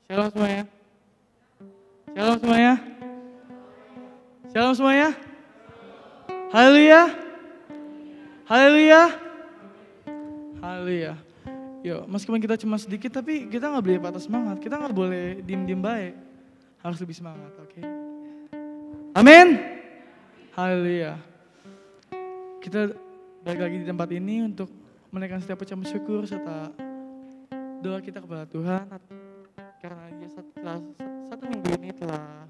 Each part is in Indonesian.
Shalom semuanya. Shalom semuanya. Shalom semuanya. Haleluya. Haleluya. Haleluya. Yuk, meskipun kita cuma sedikit, tapi kita nggak boleh patah semangat. Kita nggak boleh diem-diem baik. Harus lebih semangat, oke? Amin. Haleluya. Kita balik lagi di tempat ini untuk menaikkan setiap ucapan syukur serta doa kita kepada Tuhan. Karena dia satu minggu ini telah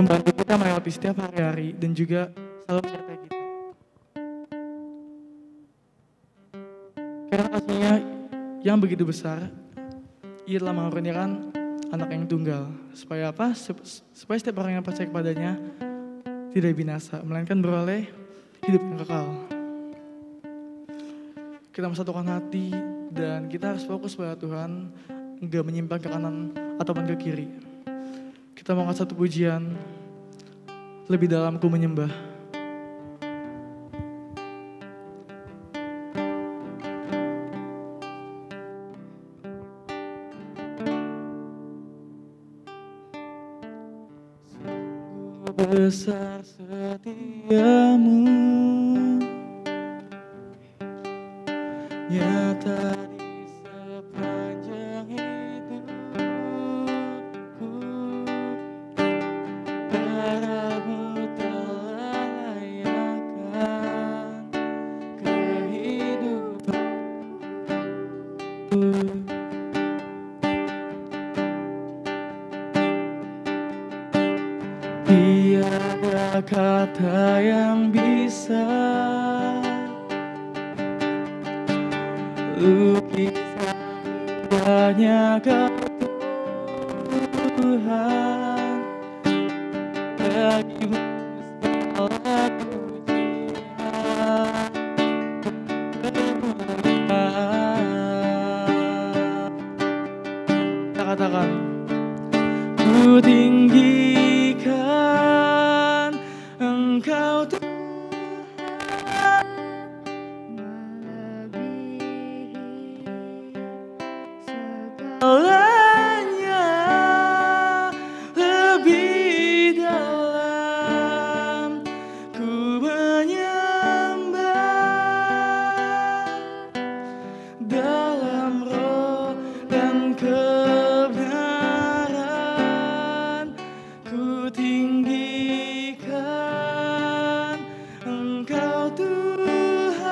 membantu kita melewati setiap hari-hari dan juga selalu menyertai kita. Karena kasihnya yang begitu besar, ia telah mengaruniakan anak yang tunggal. Supaya apa? Supaya setiap orang yang percaya kepadanya tidak binasa, melainkan beroleh hidup yang kekal. Kita mensatukan hati dan kita harus fokus pada Tuhan, enggak menyimpang ke kanan ataupun ke kiri. Kita mau angkat satu pujian, lebih dalam ku menyembah. Sungguh besar setiamu, nyata di sepanjang hidupku. Darahmu telah layakkan kehidupanku. Tiada kata yang bisa lukisan indahnya Kau Tuhan, bagimu segala pujian kemuliaan. Kita katakan, ku tinggikan Engkau Tuhan, segalanya lebih dalam ku menyembah dalam roh dan kebenaran. Ku tinggikan Engkau Tuhan,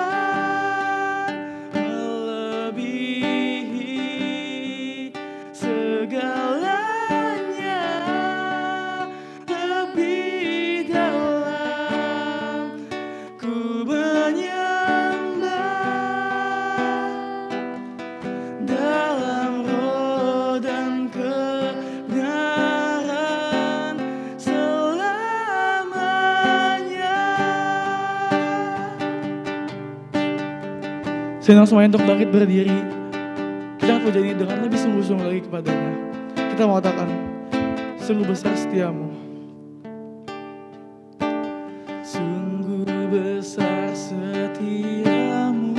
melebihi segalanya, lebih dalam ku menyembah dalam roh dan kebenaran selamanya. Senang semuanya untuk bangkit berdiri. Kita akan pujian ini dengan lebih sungguh-sungguh lagi kepadanya. Kita mau katakan, sungguh besar setiamu. Sungguh besar setiamu,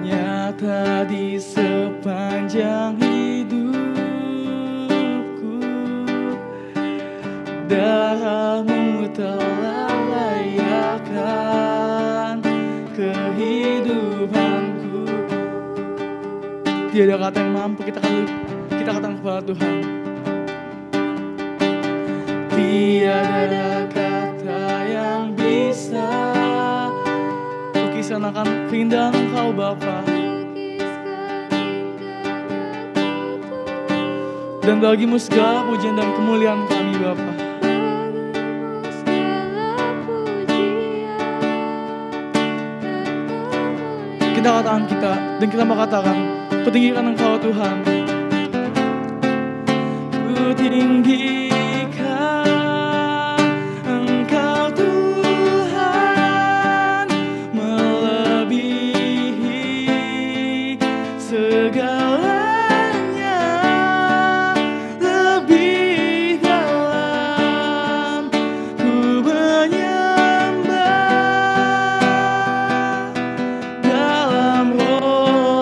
nyata di sepanjang hidupku. Darahmu telah layakkan kehidupanku. Tiada kata yang mampu kita katakan kepada Tuhan. Tiada kata yang bisa lukiskan akan keindahan Engkau Bapa. Dan bagimu segala pujian dan kemuliaan kami Bapa. Kita katakan dan kita mau katakan, ku tinggikan Engkau Tuhan. Ku tinggikan Engkau Tuhan, melebihi segalanya, lebih dalam ku menyembah dalam roh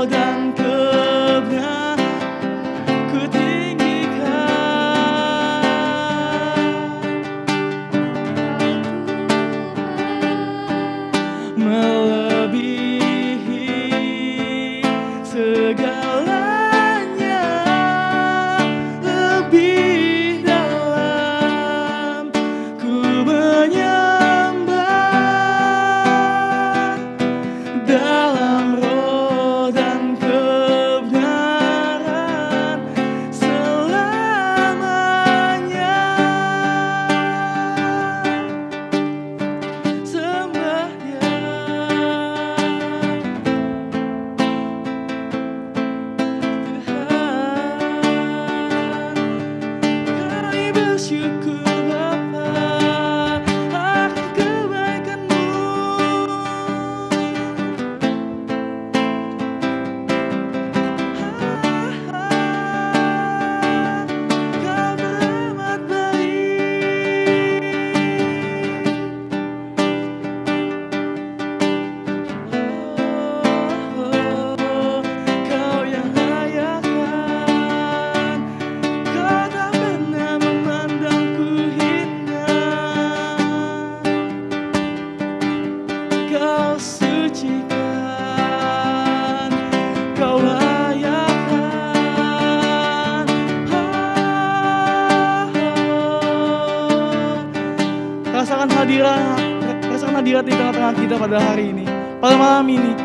berkat di tengah-tengah kita pada hari ini, pada malam ini.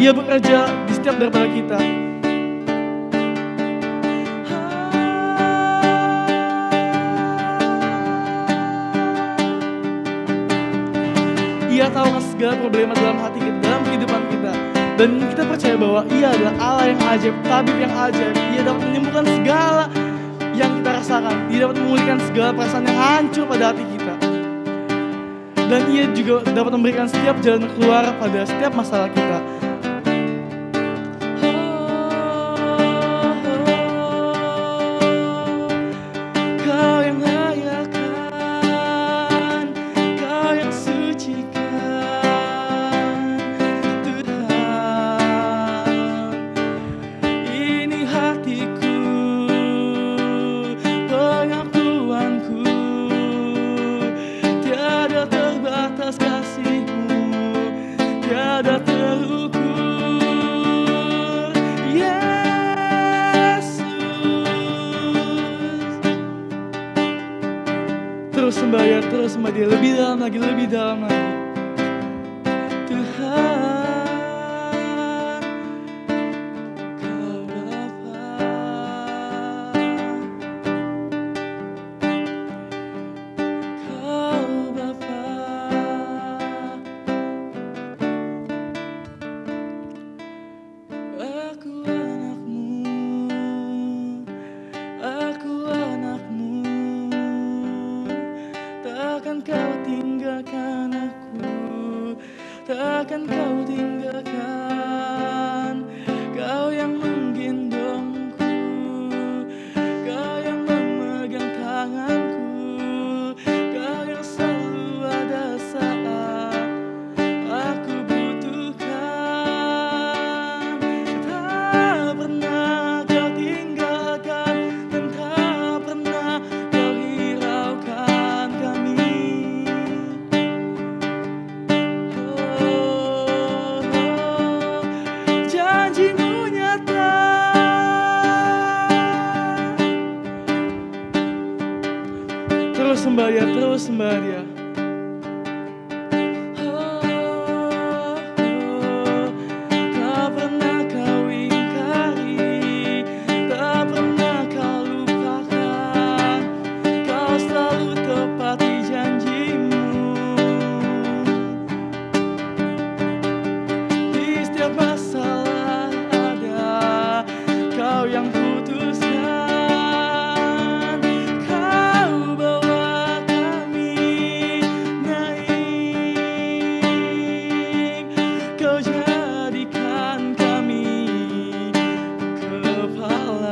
Ia bekerja di setiap daripada kita. Ia tahu segala problema dalam hati kita, dalam kehidupan kita. Dan kita percaya bahwa Ia adalah Allah yang ajaib, tabib yang ajaib. Ia dapat menyembuhkan segala yang kita rasakan. Ia dapat memulihkan segala perasaan yang hancur pada hati kita. Dan Ia juga dapat memberikan setiap jalan keluar pada setiap masalah kita. Terus sembah Dia lebih dalam lagi, lebih dalam lagi. Tuhan, Kau Bapa, Kau Bapa. Aku anakmu, aku anakmu. Takkan kau tinggalkan aku, takkan kau tinggalkan. Kau yang menggendongku, kau yang memegang tanganku, kau yang selalu ada saat aku butuhkan. Tak pernah kau tinggalkan dan tak pernah kau hiraukan kami. Janjimu nyata, terus sembah Dia, terus sembah Dia. Tak pernah kau ingkari, tak pernah kau lupakan, kau selalu tepati janjimu. Di setiap masalah ada kau yang putuskan. Kau bawa kami naik, kau jadikan kami kepala.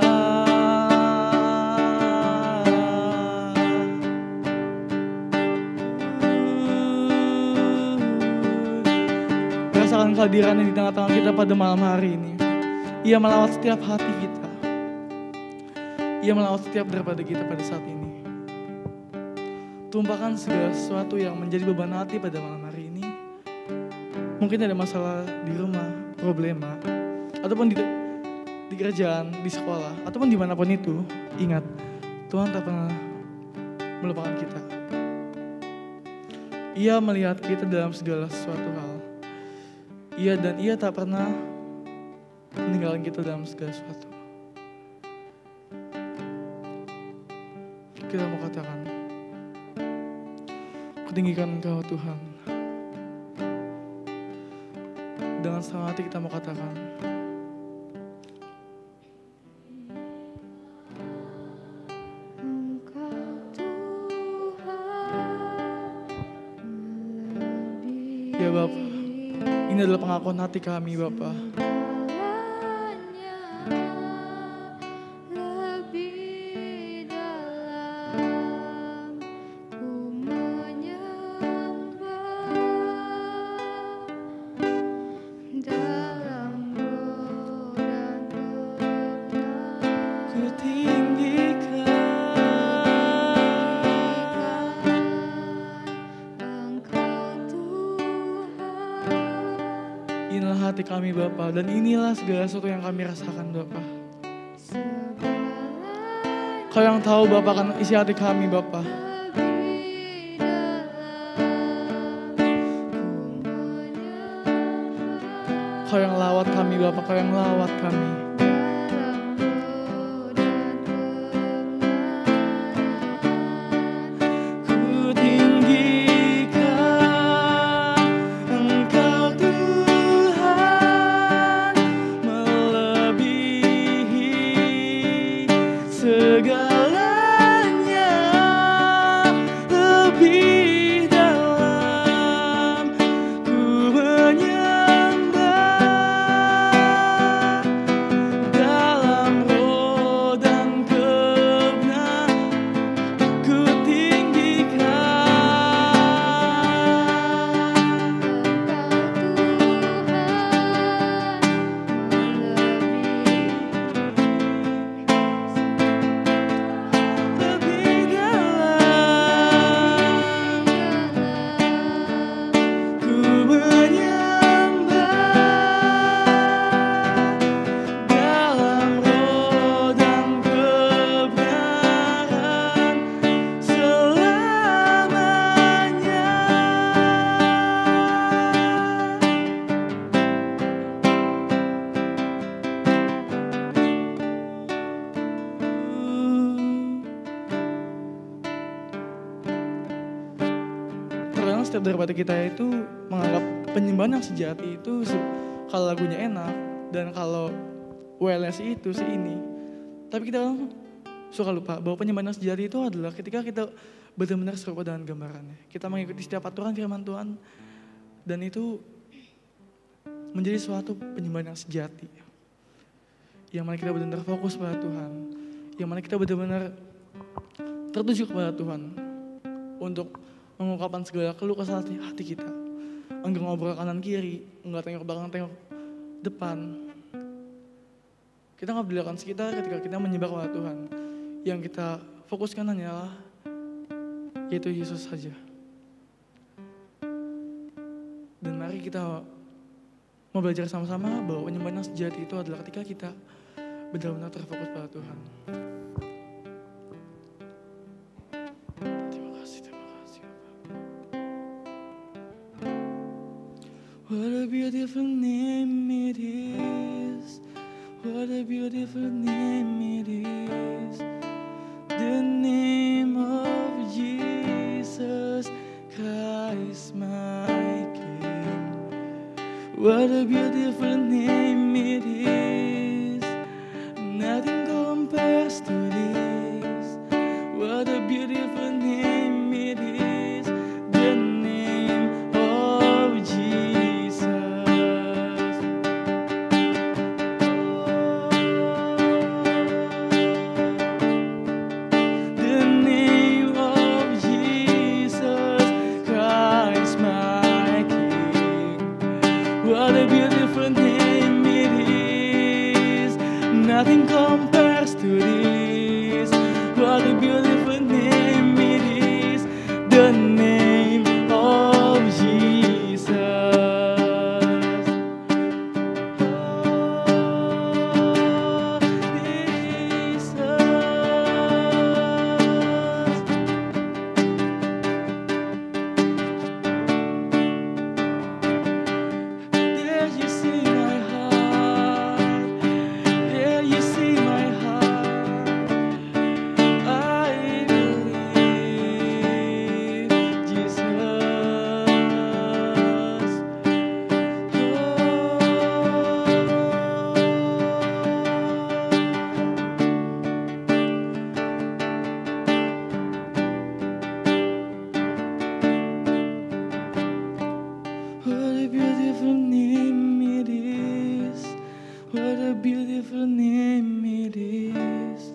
Rasakan kehadirannya di tengah-tengah kita pada malam hari ini. Ia melawat setiap hati kita. Ia melawat setiap daripada kita pada saat ini. Tumpahkan segala sesuatu yang menjadi beban hati pada malam hari ini. Mungkin ada masalah di rumah, problema, ataupun di kerjaan, di sekolah, ataupun dimanapun itu. Ingat, Tuhan tak pernah melupakan kita. Ia melihat kita dalam segala sesuatu hal. Ia tak pernah meninggalkan kita dalam segala sesuatu. Kita mau katakan, kutinggikan Engkau Tuhan. Dengan senang hati kita mau katakan, ya Bapa, ini adalah pengakuan hati kami Bapa. Inilah hati kami Bapa, dan inilah segala sesuatu yang kami rasakan Bapa. Kau yang tahu Bapa kan isi hati kami Bapa. Kau yang lawat kami Bapa, Kau yang lawat kami. Setiap daripada kita itu menganggap penyembahan yang sejati itu kalau lagunya enak dan kalau well-nya si itu, si ini. Tapi kita suka lupa bahwa penyembahan yang sejati itu adalah ketika kita benar-benar serupa dengan gambarannya. Kita mengikuti setiap aturan firman Tuhan dan itu menjadi suatu penyembahan yang sejati. Yang mana kita benar-benar fokus pada Tuhan. Yang mana kita benar-benar tertuju kepada Tuhan untuk mengungkapkan segala keluh kesah hati kita. Enggak ngobrol kanan kiri, enggak tengok belakang, tengok depan. Kita enggak belakan sekitar ketika kita menyembah kepada Tuhan. Yang kita fokuskan hanyalah yaitu Yesus saja. Dan mari kita mau belajar sama-sama bahwa penyembahan yang sejati itu adalah ketika kita benar-benar terfokus pada Tuhan. What a beautiful name it is. What a beautiful name it is. The name of Jesus Christ my King. What a beautiful name it is. Nothing compares to this. What a beautiful name it is. The name of Jesus. What a beautiful name it is. Nothing compares to this. What a beautiful name it is. The name of Jesus. Beautiful name it is.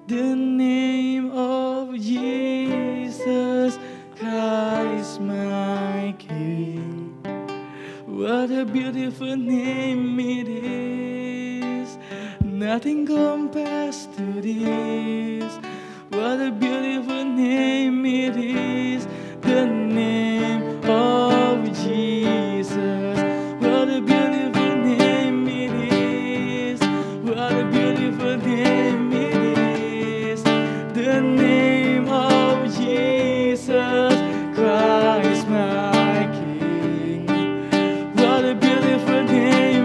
The name of Jesus Christ my King. What a beautiful name it is. Nothing compares to this. What a beautiful name it is. The name of Jesus. What a beautiful name it is. What a beautiful name it is. The name of Jesus Christ my King. What a beautiful name.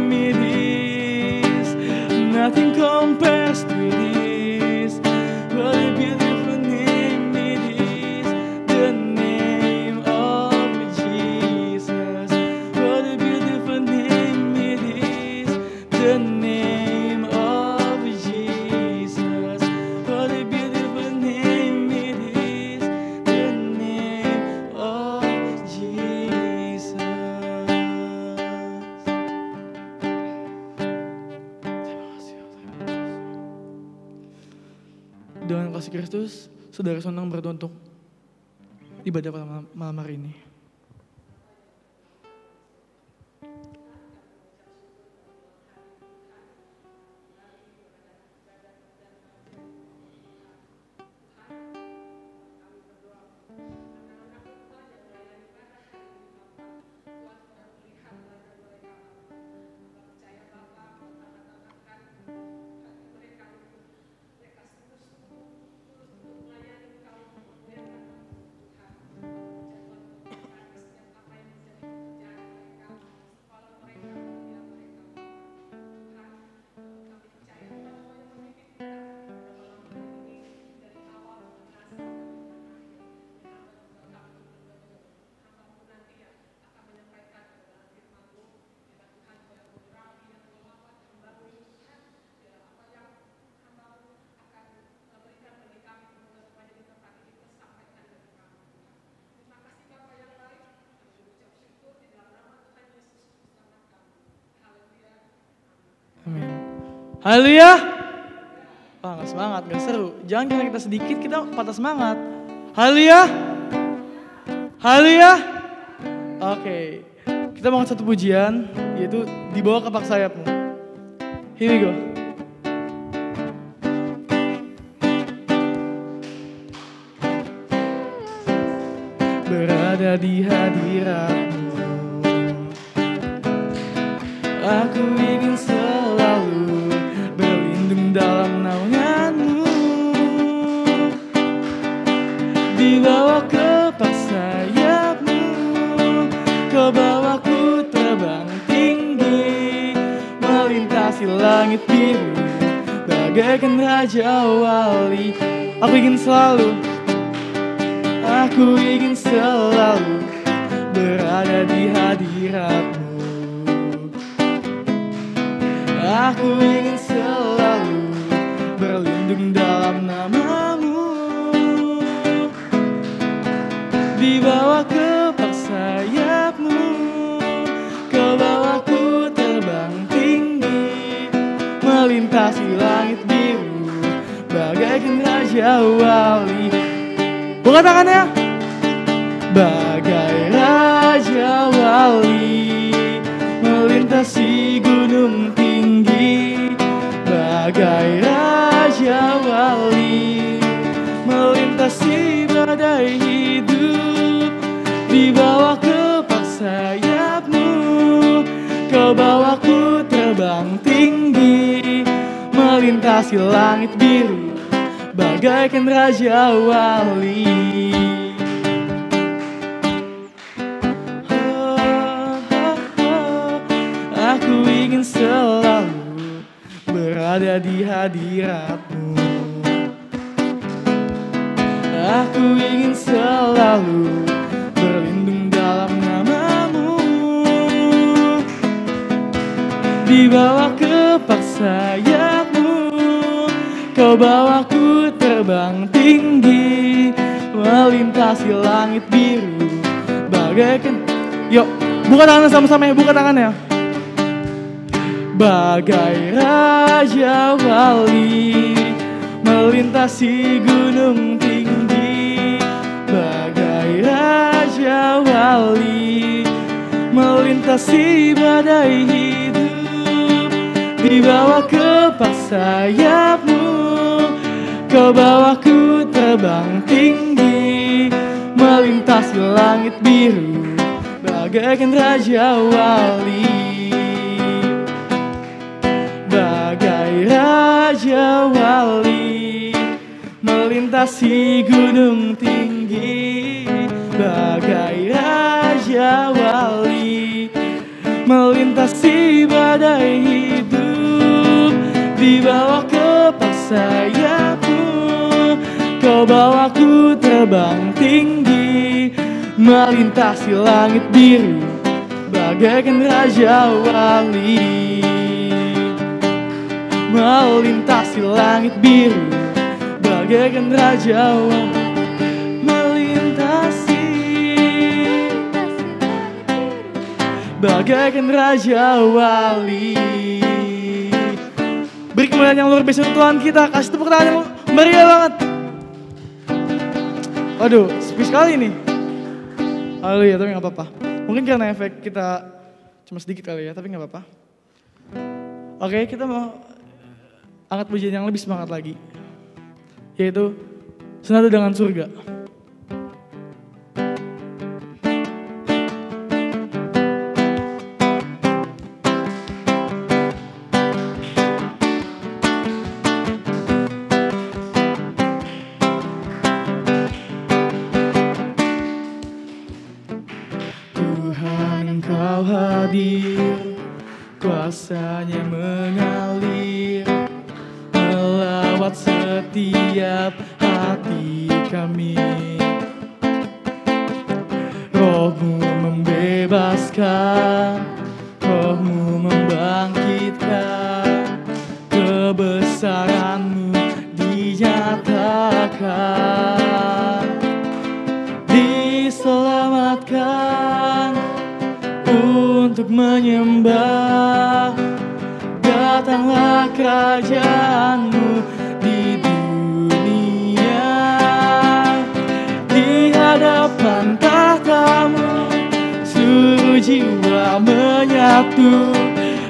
the name of Jesus. What a beautiful name it is, the name of Jesus. Dengan kasih Kristus, saudara senang berdoa untuk ibadah pada malam hari ini. Amin. Haleluya. Wah, gak semangat, gak seru. Jangan karena kita sedikit, kita patah semangat. Haleluya. Haleluya. Oke, kita mau satu pujian, yaitu di bawah kepak sayapmu. Here we go. Berada di hadiratmu, aku ingin selalu berlindung dalam naunganmu. Di bawah kepak sayapmu, kau bawaku terbang tinggi, melintasi langit biru, bagaikan raja wali. Aku ingin selalu berada di hadiratmu. Aku ingin selalu berlindung dalam namamu. Di bawah kepak sayapmu, kau bawaku terbang tinggi, melintasi langit biru, bagaikan raja wali. Buka tangannya. Bagai raja wali, melintasi gunung tinggi. Bagai raja wali, melintasi badai hidup. Di bawah kepak sayapmu, kau bawaku terbang tinggi, melintasi langit biru, bagaikan raja wali. Aku ingin selalu berada di hadiratmu. Aku ingin selalu berlindung dalam namamu. Di bawah kepak sayapmu, kau bawaku terbang tinggi, melintasi langit biru, bagaikan. Yuk, buka tangan sama-sama ya, buka tangannya. Bagai raja wali, melintasi gunung tinggi. Bagai raja wali, melintasi badai hidup. Di bawah kepak sayapmu, kau bawaku terbang tinggi, melintasi langit biru, bagaikan raja wali. Bagai raja wali, melintasi gunung tinggi. Bagai raja wali, melintasi badai hidup. Di bawah kepak sayapmu, kau bawaku terbang tinggi, melintasi langit biru, bagaikan raja wali. melintasi langit biru, bagaikan raja melintasi, bagaikan raja wali. Beri kemuliaan yang luar biasa Tuhan kita, kasih tepuk tangan yang meriah banget. Waduh, sepi sekali nih. Haleluya, tapi gak apa-apa. Mungkin karena efek kita cuma sedikit kali ya, tapi gak apa-apa. Oke, kita mau angkat pujian yang lebih semangat lagi, yaitu Senada dengan Surga. Engkau hadir, kuasanya mengalir melawat setiap hati kami. Roh-Mu membebaskan, Roh-Mu membangkitkan, kebesaran-Mu dinyatakan, diselamatkan untuk menyembah. Datanglah kerajaan-Mu di dunia, di hadapan tahta-Mu seluruh jiwa menyatu,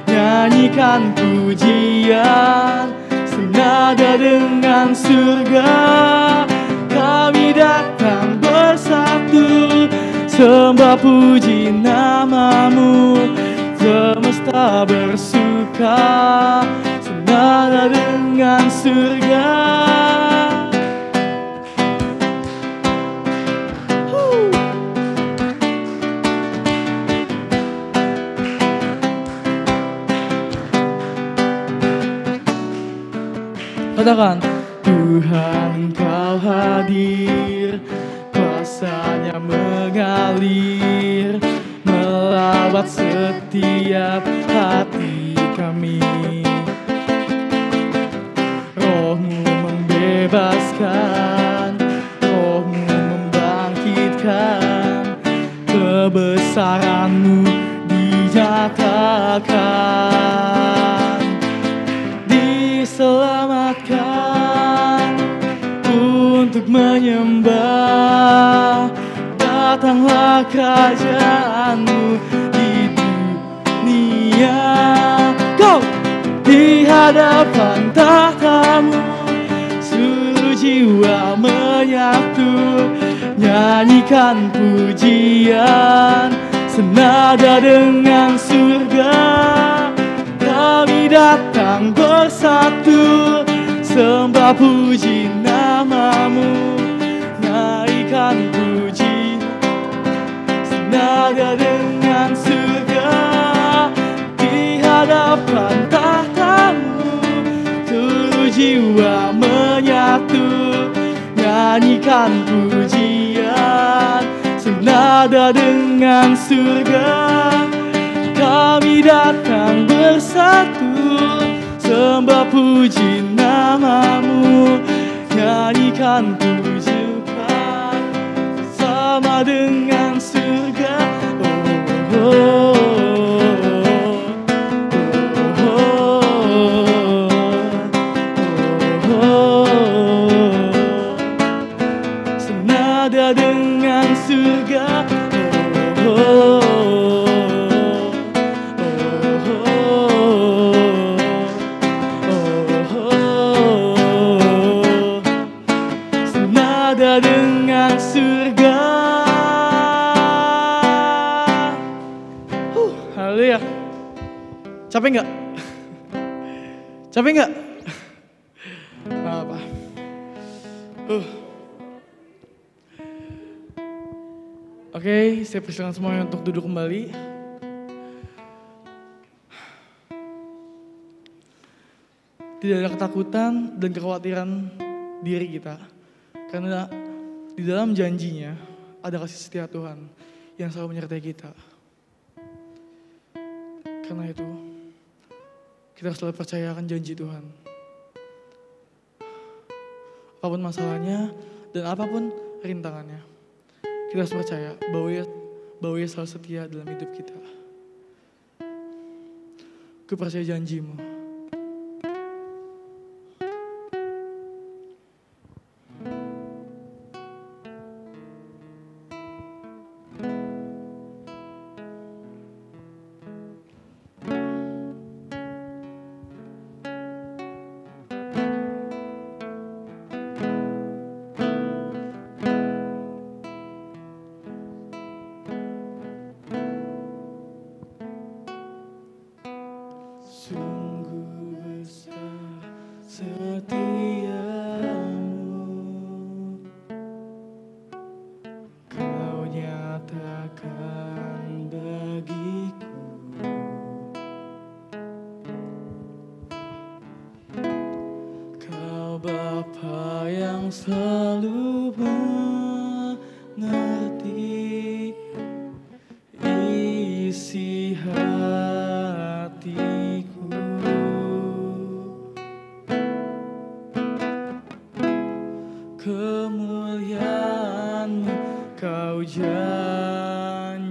nyanyikan pujian senada dengan surga. Kami datang bersatu, sembah puji nama-Mu, semesta bersuka, senada dengan surga. Katakan, Tuhan Engkau hadir, kuasanya mengalir melawat setiap hati kami. Roh-Mu membebaskan, Roh-Mu membangkitkan, kebesaran-Mu dinyatakan, diselamatkan untuk menyembah. Datanglah kerajaan-Mu di dunia, Go! Di hadapan tahta-Mu seluruh jiwa menyatu, nyanyikan pujian senada dengan surga. Kami datang bersatu, sembah puji nama-Mu, naikkan puji senada dengan surga. Di hadapan tahta-Mu seluruh jiwa menyatu, nyanyikan pujian senada dengan surga. Kami datang bersatu, sembah puji nama-Mu, nyanyikan pujian sama dengan surga. Oh, oh, oh, oh, senada dengan surga. Oh, dengan surga. Haleluya. Capek nggak? Capek nggak? Nggak apa. Oke, saya persilakan semuanya untuk duduk kembali. Tidak ada ketakutan dan kekhawatiran diri kita. Karena di dalam janjinya ada kasih setia Tuhan yang selalu menyertai kita. Karena itu, Kita harus selalu percaya akan janji Tuhan. Apapun masalahnya dan apapun rintangannya, kita harus percaya bahwa Ia selalu setia dalam hidup kita. Ku percaya janji-Mu. Sungguh besar setiamu, Kau nyatakan bagiku. Kau Bapa yang selalu mengerti isi hatiku. Kemuliaan-Mu Kau janjikan,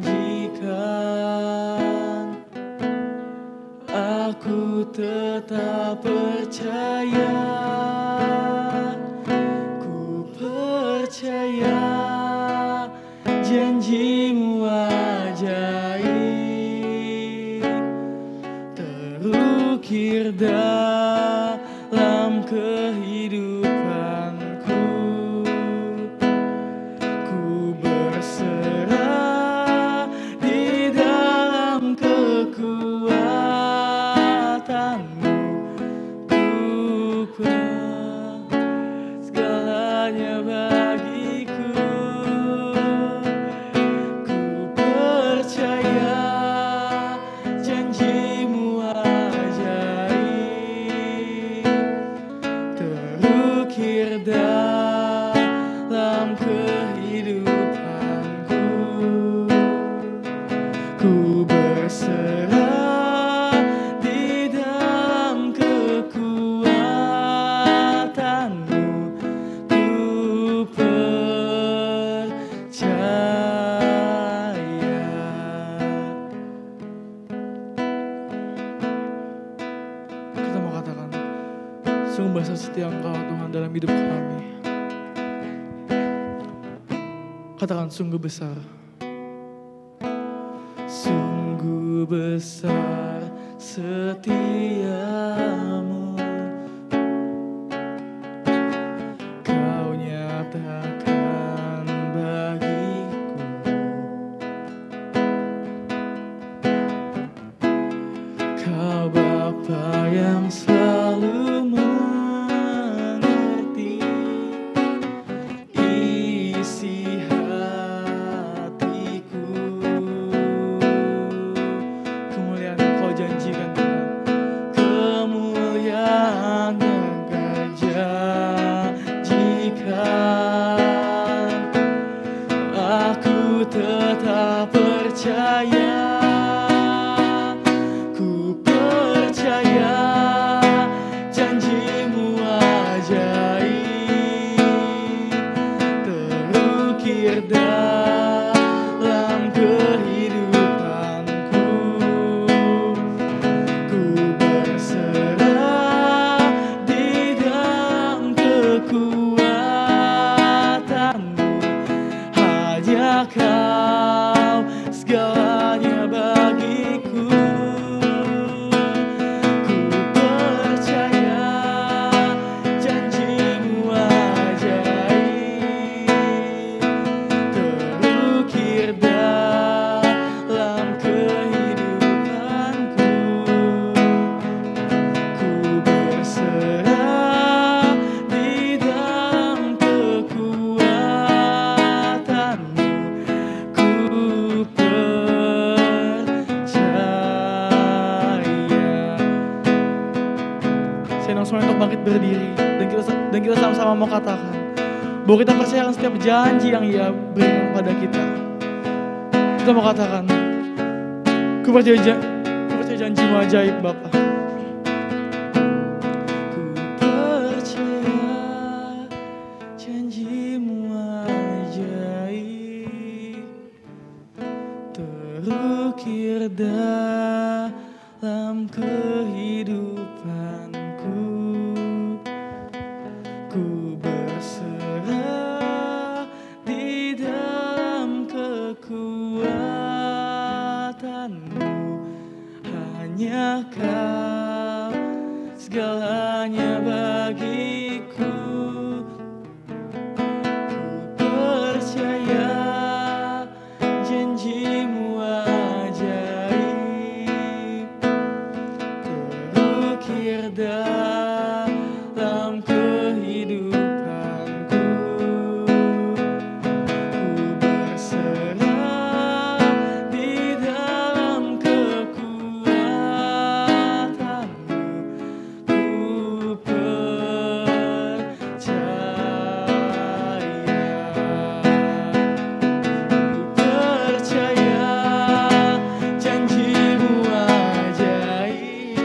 aku tetap percaya, ku percaya janji-Mu ajaib, terukir dalam kehidupanku. Ku berserah di dalam kekuatan-Mu, ku segalanya bagiku. Ku percaya janji-Mu ajaib, terukir dalam kehidupanku. Ku berserah di dalam kekuatan-Mu, ku percaya. Kita mau katakan, sungguh besar setia Engkau Tuhan dalam hidup kami. Katakan, sungguh besar. Sungguh besar setiamu, Kau nyatakan bagiku. Kau Bapa yang selalu mengerti isi hatiku. Kemuliaan yang Kau janjikan Tuhan, kemuliaan yang Kau janjikan, aku tetap percaya, ku percaya janji-Mu ajaib, terukir dalam kehidupanku. Ku berserah di dalam kekuatan-Mu, hanya Kau segalanya bagiku. Ku percaya janji-Mu ajaib, terukir dalam kehidupanku. Ku berserah di dalam kekuatan-Mu, ku percaya. Saya ingin semua untuk bangkit berdiri dan kita sama-sama mau katakan bahwa kita percaya akan setiap janji yang Ia berikan pada kita. Kita mau katakan, ku percaya janji-Mu ajaib Bapa. dalam kehidupanku. Ku berserah di dalam kekuatan-Mu. Hanya Kau segalanya bagiku. Ku percaya janji-Mu ajaib, terukir dalam kehidupanku. Ku berserah di dalam kekuatan-Mu. Ku percaya janji-Mu ajaib,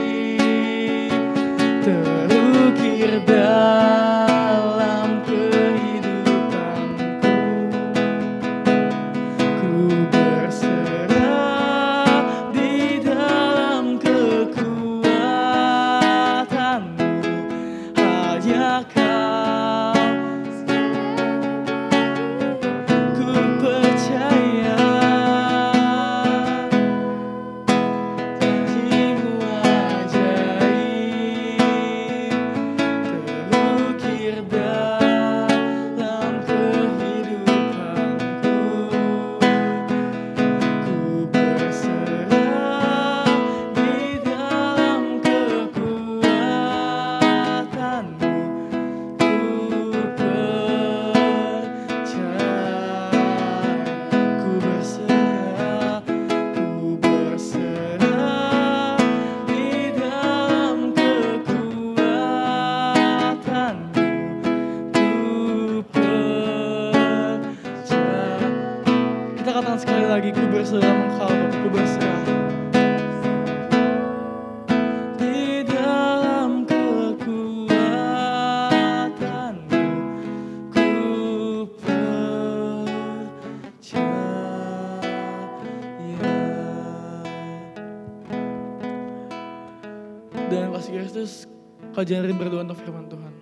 terukir dalam kehidupanku. Ku berserah di dalam kekuatan-Mu. Hanya Kau, ku percaya janji-Mu ajaib, terukir dalam kehidupanku. Ku berserah di dalam kekuatan-Mu. Ku percaya, ku berserah di dalam kekuatan-Mu. Ku percaya. Kita katakan sekali lagi, ku berserah Engkau, Bapa. Ku berserah di dalam kekuatan-Mu. Ku percaya. Dan kasih Kristus, kau jangan berdoa untuk firman Tuhan.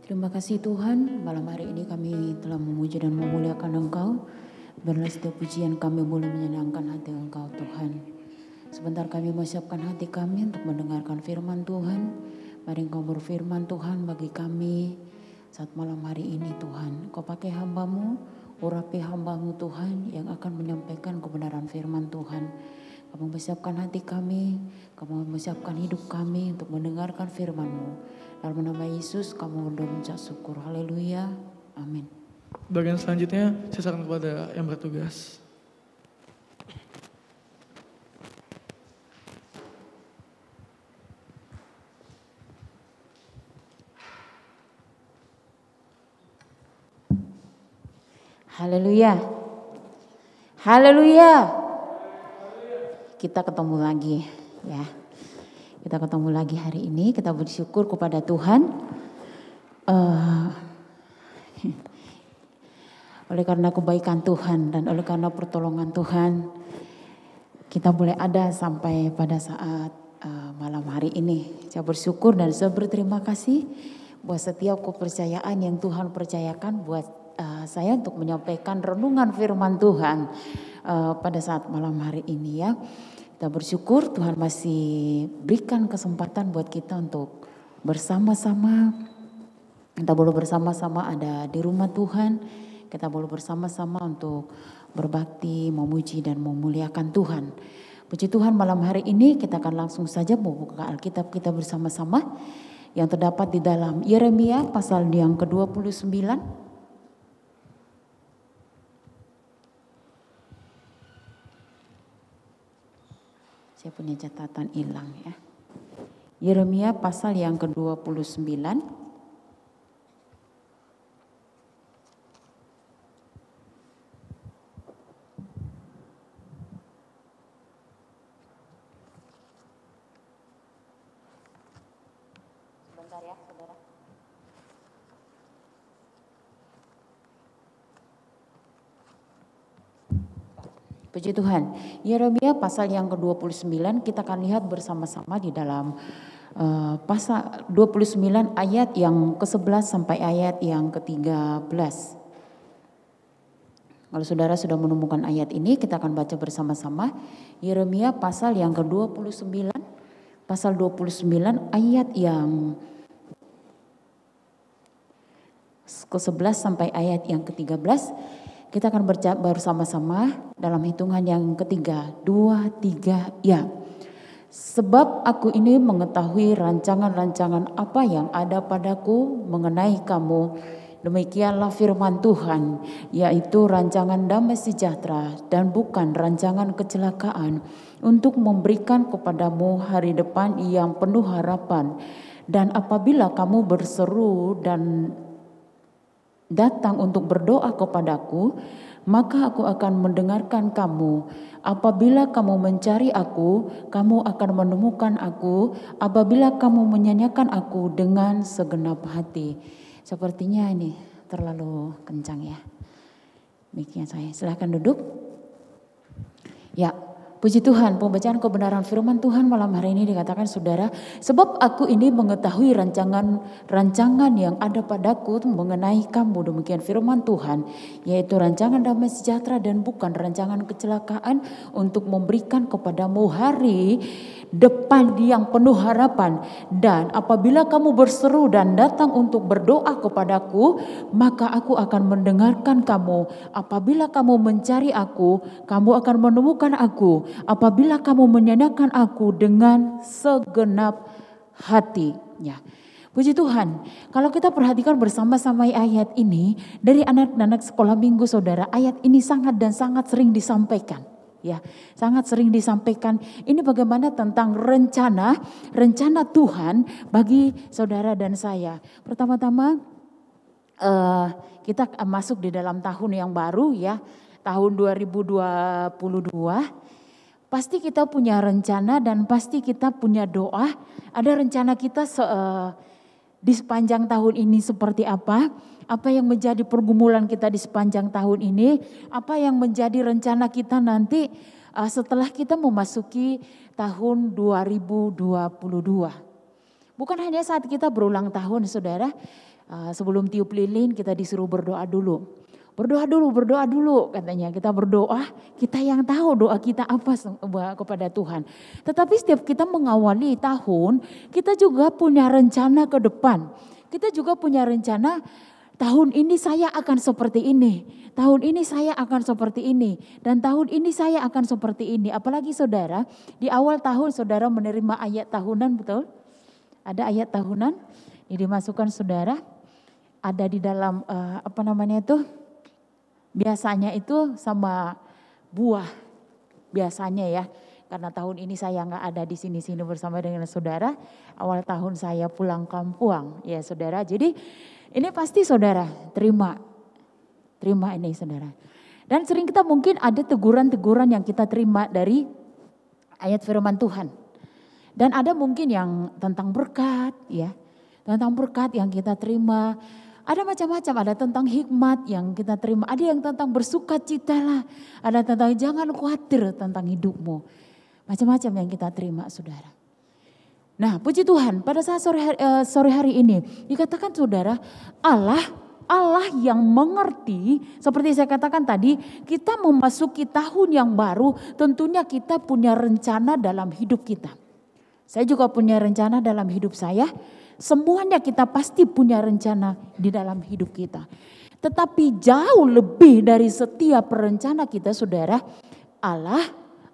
Terima kasih Tuhan, malam hari ini kami telah memuji dan memuliakan Engkau. Biarlah setiap pujian kami boleh menyenangkan hati Engkau Tuhan. Sebentar kami mempersiapkan hati kami untuk mendengarkan firman Tuhan. Mari Engkau berfirman Tuhan bagi kami saat malam hari ini Tuhan. Kau pakai hamba-Mu, urapi hamba-Mu Tuhan yang akan menyampaikan kebenaran firman Tuhan. Kamu mempersiapkan hati kami, kamu mempersiapkan hidup kami untuk mendengarkan firman-Mu. Dalam nama Yesus kamu berdoa mengucap syukur. Haleluya. Amin. Bagian selanjutnya saya sarankan kepada yang bertugas. Haleluya. Haleluya. Kita ketemu lagi ya. Kita ketemu lagi hari ini, kita bersyukur kepada Tuhan. Oleh karena kebaikan Tuhan dan oleh karena pertolongan Tuhan, kita boleh ada sampai pada saat malam hari ini. Saya bersyukur dan saya berterima kasih buat setiap kepercayaan yang Tuhan percayakan buat saya untuk menyampaikan renungan firman Tuhan pada saat malam hari ini ya. Kita bersyukur Tuhan masih berikan kesempatan buat kita untuk bersama-sama. Kita boleh bersama-sama ada di rumah Tuhan. Kita boleh bersama-sama untuk berbakti, memuji dan memuliakan Tuhan. Puji Tuhan malam hari ini kita akan langsung saja membuka Alkitab kita bersama-sama. Yang terdapat di dalam Yeremia pasal yang ke-29. Saya punya catatan hilang ya. Yeremia pasal yang ke-29. Sebentar ya, saudara. Puji Tuhan. Yeremia pasal yang ke-29 kita akan lihat bersama-sama di dalam pasal 29 ayat yang ke-11 sampai ayat yang ke-13. Kalau saudara sudah menemukan ayat ini, kita akan baca bersama-sama. Yeremia pasal yang ke-29, pasal 29 ayat yang ke-11 sampai ayat yang ke-13. Kita akan baca bersama-sama dalam hitungan yang ketiga, 2, 3, ya. Sebab aku ini mengetahui rancangan-rancangan apa yang ada padaku mengenai kamu. Demikianlah firman Tuhan, yaitu rancangan damai sejahtera dan bukan rancangan kecelakaan, untuk memberikan kepadamu hari depan yang penuh harapan. Dan apabila kamu berseru dan datang untuk berdoa kepadaku, maka aku akan mendengarkan kamu. Apabila kamu mencari aku, kamu akan menemukan aku. Apabila kamu menyanyikan aku dengan segenap hati. Sepertinya ini terlalu kencang ya. Mic-nya saya. Silahkan duduk. Ya. Puji Tuhan, pembacaan kebenaran firman Tuhan malam hari ini dikatakan saudara, sebab aku ini mengetahui rancangan yang ada padaku mengenai kamu, demikian firman Tuhan, yaitu rancangan damai sejahtera dan bukan rancangan kecelakaan, untuk memberikan kepadamu hari depan yang penuh harapan. Dan apabila kamu berseru dan datang untuk berdoa kepadaku, maka aku akan mendengarkan kamu. Apabila kamu mencari aku, kamu akan menemukan aku. Apabila kamu menyanyikan aku dengan segenap hatinya. Puji Tuhan, kalau kita perhatikan bersama-sama ayat ini, dari anak-anak sekolah minggu saudara, ayat ini sangat dan sangat sering disampaikan. Ya, sangat sering disampaikan. Ini bagaimana tentang rencana Tuhan bagi saudara dan saya. Pertama-tama kita masuk di dalam tahun yang baru ya, tahun 2022. Pasti kita punya rencana dan pasti kita punya doa. Ada rencana kita di sepanjang tahun ini seperti apa? Apa yang menjadi pergumulan kita di sepanjang tahun ini? Apa yang menjadi rencana kita nanti setelah kita memasuki tahun 2022? Bukan hanya saat kita berulang tahun saudara. Sebelum tiup lilin kita disuruh berdoa dulu. Berdoa dulu katanya. Kita berdoa, kita yang tahu doa kita apa kepada Tuhan. Tetapi setiap kita mengawali tahun, kita juga punya rencana ke depan. Kita juga punya rencana, tahun ini saya akan seperti ini. Tahun ini saya akan seperti ini. Dan tahun ini saya akan seperti ini. Apalagi saudara, di awal tahun saudara menerima ayat tahunan, betul? Ada ayat tahunan, ini dimasukkan saudara. Ada di dalam biasanya itu sama buah, biasanya ya. Karena tahun ini saya nggak ada di sini bersama dengan saudara. Awal tahun saya pulang kampung ya saudara. Jadi ini pasti saudara terima ini saudara. Dan sering kita mungkin ada teguran-teguran yang kita terima dari ayat firman Tuhan. Dan ada mungkin yang tentang berkat ya. Tentang berkat yang kita terima. Ada macam-macam, ada tentang hikmat yang kita terima, ada yang tentang bersukacitalah, ada tentang jangan khawatir tentang hidupmu. Macam-macam yang kita terima saudara. Nah puji Tuhan pada saat sore hari ini dikatakan saudara, Allah yang mengerti, seperti saya katakan tadi, kita memasuki tahun yang baru, tentunya kita punya rencana dalam hidup kita. Saya juga punya rencana dalam hidup saya. Semuanya kita pasti punya rencana di dalam hidup kita. Tetapi jauh lebih dari setiap rencana kita saudara, Allah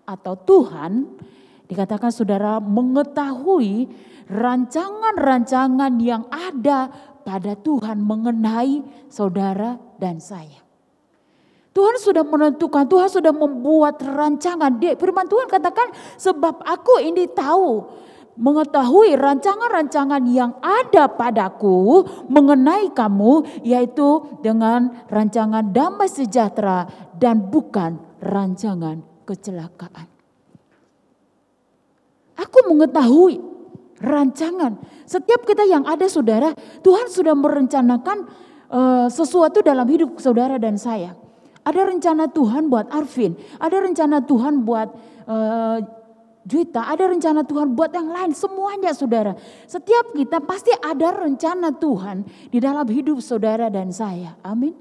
atau Tuhan dikatakan saudara mengetahui rancangan-rancangan yang ada pada Tuhan mengenai saudara dan saya. Tuhan sudah menentukan, Tuhan sudah membuat rancangan. Firman Tuhan katakan sebab aku ini tahu, mengetahui rancangan-rancangan yang ada padaku mengenai kamu, yaitu dengan rancangan damai sejahtera dan bukan rancangan kecelakaan. Aku mengetahui rancangan. Setiap kita yang ada saudara, Tuhan sudah merencanakan sesuatu dalam hidup saudara dan saya. Ada rencana Tuhan buat Arvin, ada rencana Tuhan buat Juita, ada rencana Tuhan buat yang lain, semuanya saudara. Setiap kita pasti ada rencana Tuhan di dalam hidup saudara dan saya. Amin.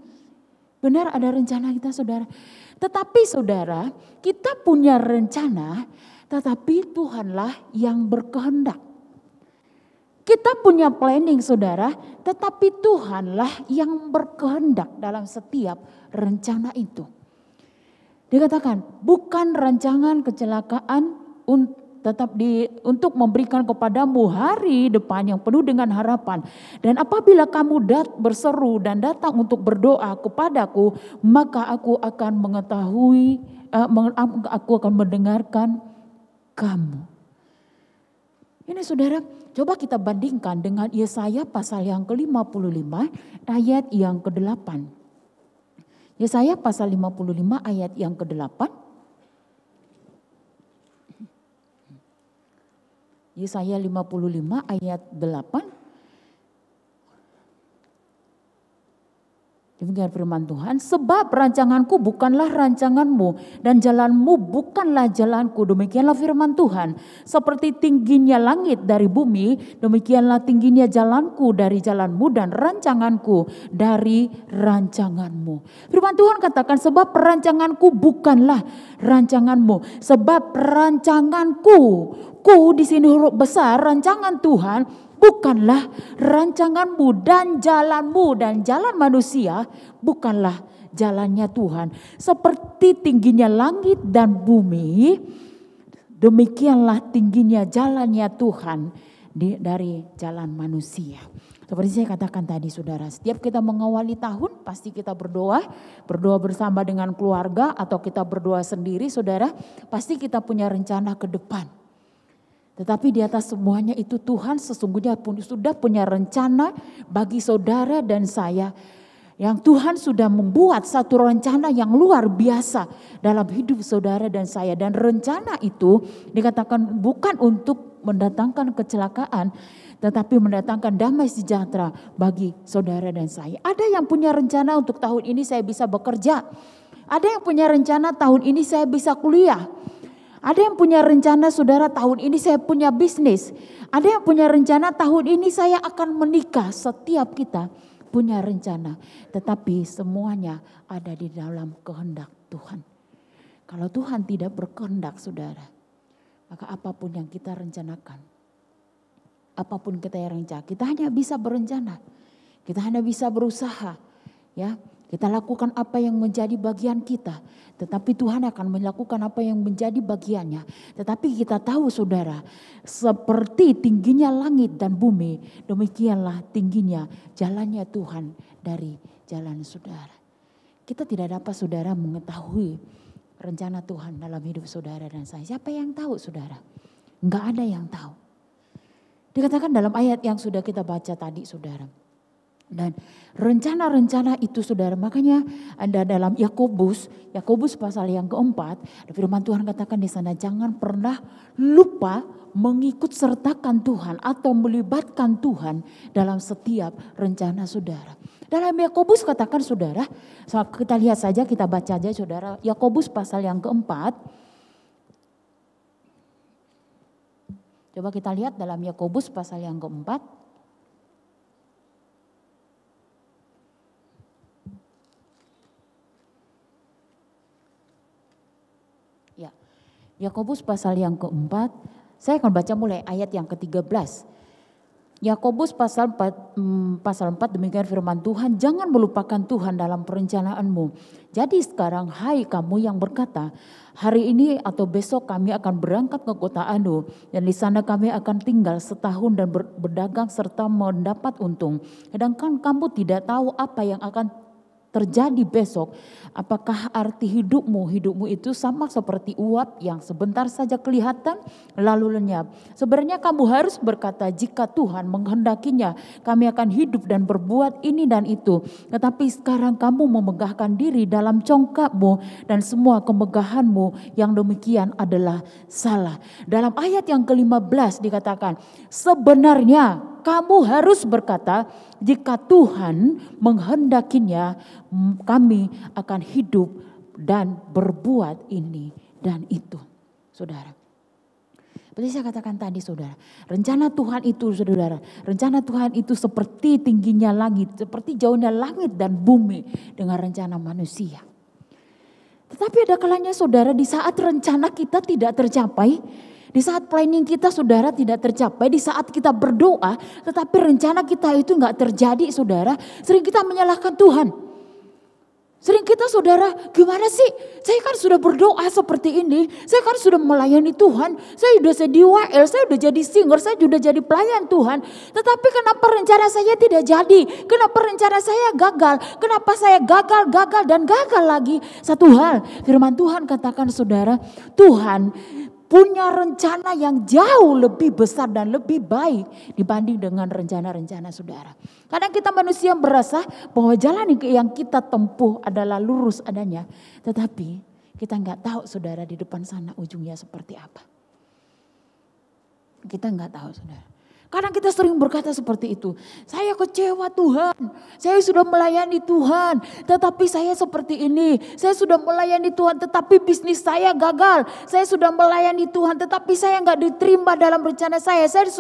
Benar ada rencana kita saudara. Tetapi saudara, kita punya rencana, tetapi Tuhanlah yang berkehendak. Kita punya planning saudara, tetapi Tuhanlah yang berkehendak dalam setiap rencana itu. Dikatakan bukan rancangan kecelakaan untuk memberikan kepadamu hari depan yang penuh dengan harapan. Dan apabila kamu berseru dan datang untuk berdoa kepadaku, maka aku akan mengetahui, aku akan mendengarkan kamu. Ini saudara, coba kita bandingkan dengan Yesaya pasal yang ke-55 ayat yang ke-8. Yesaya pasal 55 ayat yang ke-8. Yesaya 55 ayat 8. Demikian firman Tuhan, sebab rancanganku bukanlah rancanganmu dan jalanmu bukanlah jalanku. Demikianlah firman Tuhan, seperti tingginya langit dari bumi, demikianlah tingginya jalanku dari jalanmu dan rancanganku dari rancanganmu. Firman Tuhan katakan, sebab rancanganku bukanlah rancanganmu. Sebab rancanganku, ku di sini huruf besar, rancangan Tuhan bukanlah rancanganmu, dan jalan manusia bukanlah jalannya Tuhan. Seperti tingginya langit dan bumi, demikianlah tingginya jalannya Tuhan dari jalan manusia. Seperti saya katakan tadi saudara, setiap kita mengawali tahun pasti kita berdoa bersama dengan keluarga atau kita berdoa sendiri saudara, pasti kita punya rencana ke depan. Tetapi di atas semuanya itu Tuhan sesungguhnya pun sudah punya rencana bagi saudara dan saya. Yang Tuhan sudah membuat satu rencana yang luar biasa dalam hidup saudara dan saya. Dan rencana itu dikatakan bukan untuk mendatangkan kecelakaan, tetapi mendatangkan damai sejahtera bagi saudara dan saya. Ada yang punya rencana untuk tahun ini saya bisa bekerja. Ada yang punya rencana tahun ini saya bisa kuliah. Ada yang punya rencana saudara tahun ini saya punya bisnis. Ada yang punya rencana tahun ini saya akan menikah. Setiap kita punya rencana. Tetapi semuanya ada di dalam kehendak Tuhan. Kalau Tuhan tidak berkehendak saudara, maka apapun yang kita rencanakan, apapun kita yang rencana, kita hanya bisa berencana. Kita hanya bisa berusaha. Ya, kita lakukan apa yang menjadi bagian kita. Tetapi Tuhan akan melakukan apa yang menjadi bagiannya. Tetapi kita tahu saudara, seperti tingginya langit dan bumi, demikianlah tingginya jalannya Tuhan dari jalan saudara. Kita tidak dapat saudara mengetahui rencana Tuhan dalam hidup saudara dan saya. Siapa yang tahu saudara? Enggak ada yang tahu. Dikatakan dalam ayat yang sudah kita baca tadi saudara. Dan rencana-rencana itu saudara, makanya ada dalam Yakobus pasal yang keempat, firman Tuhan katakan di sana, jangan pernah lupa mengikut sertakan Tuhan atau melibatkan Tuhan dalam setiap rencana saudara. Dalam Yakobus katakan saudara, kita lihat saja, kita baca aja saudara, Yakobus pasal yang keempat. Coba kita lihat dalam Yakobus pasal yang keempat. Yakobus pasal yang keempat, saya akan baca mulai ayat yang ke-13. Yakobus pasal 4 demikian firman Tuhan, jangan melupakan Tuhan dalam perencanaanmu. Jadi sekarang hai kamu yang berkata, hari ini atau besok kami akan berangkat ke kota Anu dan di sana kami akan tinggal setahun dan berdagang serta mendapat untung. Sedangkan kamu tidak tahu apa yang akan terjadi besok. Apakah arti hidupmu itu sama seperti uap yang sebentar saja kelihatan lalu lenyap. Sebenarnya kamu harus berkata, jika Tuhan menghendakinya kami akan hidup dan berbuat ini dan itu. Tetapi sekarang kamu memegahkan diri dalam congkakmu dan semua kemegahanmu yang demikian adalah salah. Dalam ayat yang ke-15 dikatakan, sebenarnya kamu harus berkata, jika Tuhan menghendakinya, kami akan hidup dan berbuat ini dan itu. Saudara, seperti saya katakan tadi saudara, rencana Tuhan itu saudara, rencana Tuhan itu seperti tingginya langit, seperti jauhnya langit dan bumi dengan rencana manusia. Tetapi ada kalanya saudara, di saat rencana kita tidak tercapai, di saat planning kita saudara tidak tercapai, di saat kita berdoa tetapi rencana kita itu enggak terjadi saudara, sering kita menyalahkan Tuhan. Sering kita saudara, gimana sih? Saya kan sudah berdoa seperti ini, saya kan sudah melayani Tuhan, saya sudah jadi WL, saya sudah jadi singer, saya sudah jadi pelayan Tuhan. Tetapi kenapa rencana saya tidak jadi? Kenapa rencana saya gagal? Kenapa saya gagal dan gagal lagi? Satu hal, firman Tuhan katakan saudara, Tuhan punya rencana yang jauh lebih besar dan lebih baik dibanding dengan rencana-rencana saudara. Kadang kita manusia merasa bahwa jalan yang kita tempuh adalah lurus adanya. Tetapi kita nggak tahu saudara di depan sana ujungnya seperti apa. Kita nggak tahu saudara. Kadang kita sering berkata seperti itu. Saya kecewa Tuhan, saya sudah melayani Tuhan, tetapi saya seperti ini. Saya sudah melayani Tuhan, tetapi bisnis saya gagal. Saya sudah melayani Tuhan, tetapi saya nggak diterima dalam rencana saya. Saya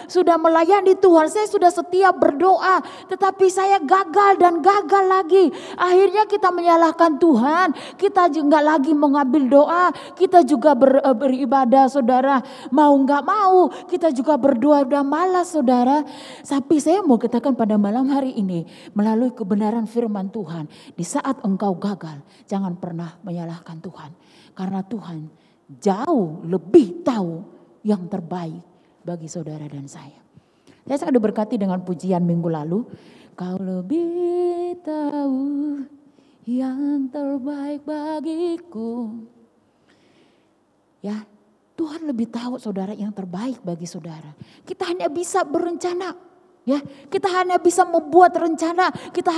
sudah melayani Tuhan, saya sudah setia berdoa, tetapi saya gagal dan gagal lagi. Akhirnya kita menyalahkan Tuhan. Kita juga lagi mengambil doa, kita juga beribadah saudara. Mau nggak mau, kita juga berdoa dan malas saudara. Tapi saya mau katakan pada malam hari ini melalui kebenaran firman Tuhan, di saat engkau gagal jangan pernah menyalahkan Tuhan, karena Tuhan jauh lebih tahu yang terbaik bagi saudara dan saya. Saya sangat diberkati dengan pujian minggu lalu, kau lebih tahu yang terbaik bagiku. Ya, Tuhan lebih tahu saudara yang terbaik bagi saudara. Kita hanya bisa berencana, ya. Kita hanya bisa membuat rencana. Kita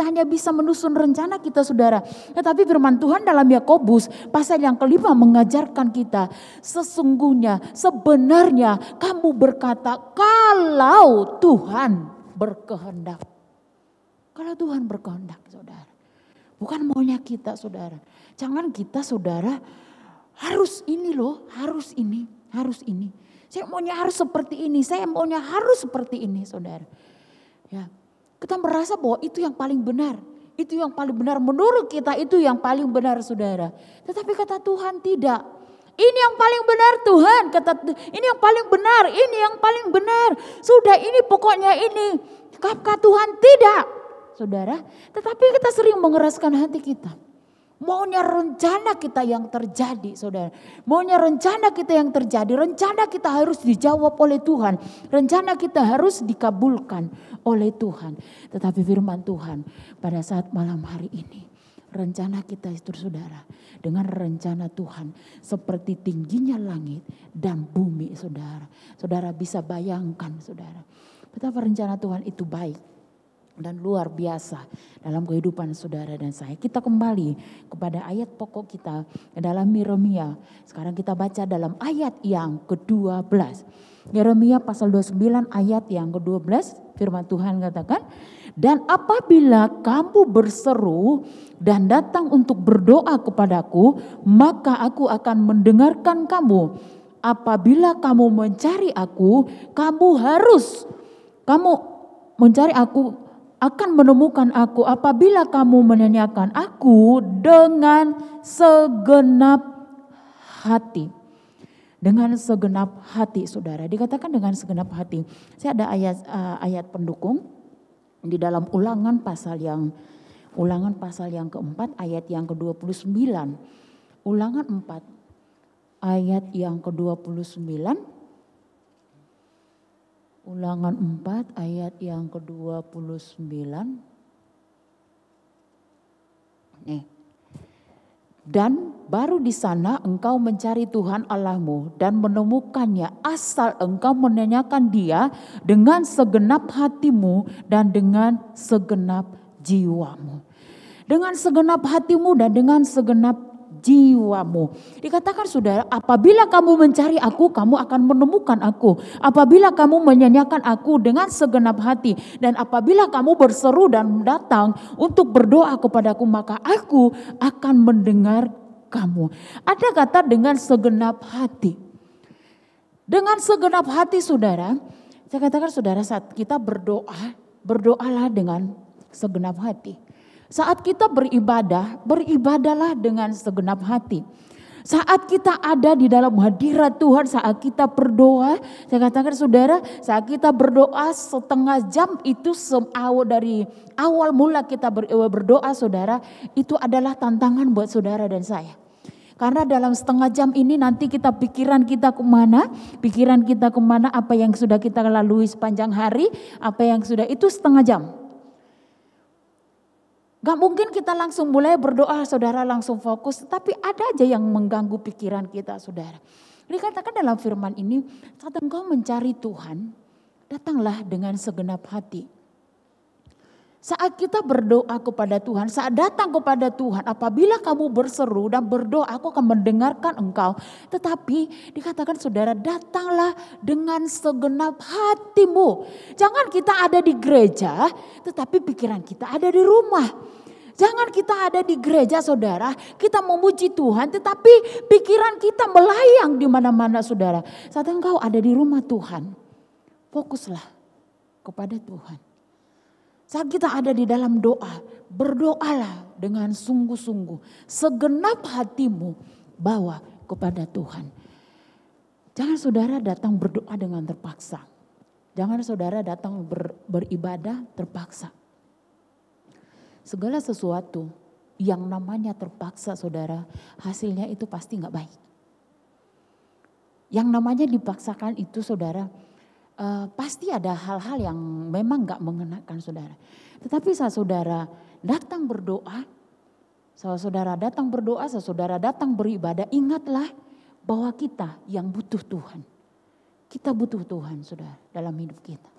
hanya bisa menyusun rencana kita saudara. Tetapi firman Tuhan dalam Yakobus pasal yang kelima mengajarkan kita, sesungguhnya sebenarnya kamu berkata kalau Tuhan berkehendak. Kalau Tuhan berkehendak saudara. Bukan maunya kita saudara. Jangan kita saudara harus ini loh, harus ini. Saya maunya harus seperti ini, saya maunya harus seperti ini saudara. Ya, kita merasa bahwa itu yang paling benar. Itu yang paling benar, menurut kita itu yang paling benar saudara. Tetapi kata Tuhan tidak. Ini yang paling benar Tuhan, ini yang paling benar, ini yang paling benar. Sudah ini pokoknya ini. Kata Tuhan tidak saudara. Tetapi kita sering mengeraskan hati kita. Maunya rencana kita yang terjadi saudara. Maunya rencana kita yang terjadi. Rencana kita harus dijawab oleh Tuhan. Rencana kita harus dikabulkan oleh Tuhan. Tetapi firman Tuhan pada saat malam hari ini, rencana kita itu saudara, dengan rencana Tuhan seperti tingginya langit dan bumi saudara. Saudara bisa bayangkan saudara, betapa rencana Tuhan itu baik dan luar biasa dalam kehidupan saudara dan saya. Kita kembali kepada ayat pokok kita dalam Yeremia. Sekarang kita baca dalam ayat yang ke-12. Yeremia pasal 29 ayat yang ke-12, firman Tuhan katakan, dan apabila kamu berseru dan datang untuk berdoa kepadaku, maka aku akan mendengarkan kamu. Apabila kamu mencari aku, kamu mencari aku, akan menemukan aku apabila kamu menanyakan aku dengan segenap hati. Dengan segenap hati saudara, dikatakan dengan segenap hati. Saya ada ayat pendukung di dalam Ulangan pasal yang keempat ayat yang ke-29. Ulangan 4 ayat yang ke-29. Ulangan 4 ayat yang ke-29. Nih. Dan baru di sana engkau mencari Tuhan Allahmu dan menemukannya asal engkau menanyakan Dia dengan segenap hatimu dan dengan segenap jiwamu. Dengan segenap hatimu dan dengan segenap jiwamu. Dikatakan saudara, apabila kamu mencari aku, kamu akan menemukan aku. Apabila kamu menyanyikan aku dengan segenap hati. Dan apabila kamu berseru dan datang untuk berdoa kepadaku, maka aku akan mendengar kamu. Ada kata dengan segenap hati. Dengan segenap hati saudara, saya katakan saudara, saat kita berdoa, berdoalah dengan segenap hati. Saat kita beribadah, beribadahlah dengan segenap hati. Saat kita ada di dalam hadirat Tuhan, saat kita berdoa, saya katakan saudara, saat kita berdoa setengah jam itu dari awal mula kita berdoa saudara, itu adalah tantangan buat saudara dan saya. Karena dalam setengah jam ini nanti pikiran kita kemana, apa yang sudah kita lalui sepanjang hari, apa yang sudah itu setengah jam. Gak mungkin kita langsung mulai berdoa saudara langsung fokus. Tapi ada aja yang mengganggu pikiran kita saudara. Dikatakan dalam firman ini, saat engkau mencari Tuhan, datanglah dengan segenap hati. Saat kita berdoa kepada Tuhan, saat datang kepada Tuhan, apabila kamu berseru dan berdoa, aku akan mendengarkan engkau. Tetapi dikatakan saudara, datanglah dengan segenap hatimu. Jangan kita ada di gereja, tetapi pikiran kita ada di rumah. Jangan kita ada di gereja saudara, kita memuji Tuhan, tetapi pikiran kita melayang di mana-mana saudara. Saat engkau ada di rumah Tuhan, fokuslah kepada Tuhan. Saat kita ada di dalam doa, berdoalah dengan sungguh-sungguh. Segenap hatimu bawa kepada Tuhan. Jangan saudara datang berdoa dengan terpaksa. Jangan saudara datang beribadah terpaksa. Segala sesuatu yang namanya terpaksa saudara, hasilnya itu pasti gak baik. Yang namanya dipaksakan itu saudara, pasti ada hal-hal yang memang gak mengenakan saudara. Tetapi saat saudara datang berdoa, saat saudara datang beribadah, ingatlah bahwa kita yang butuh Tuhan. Kita butuh Tuhan saudara dalam hidup kita.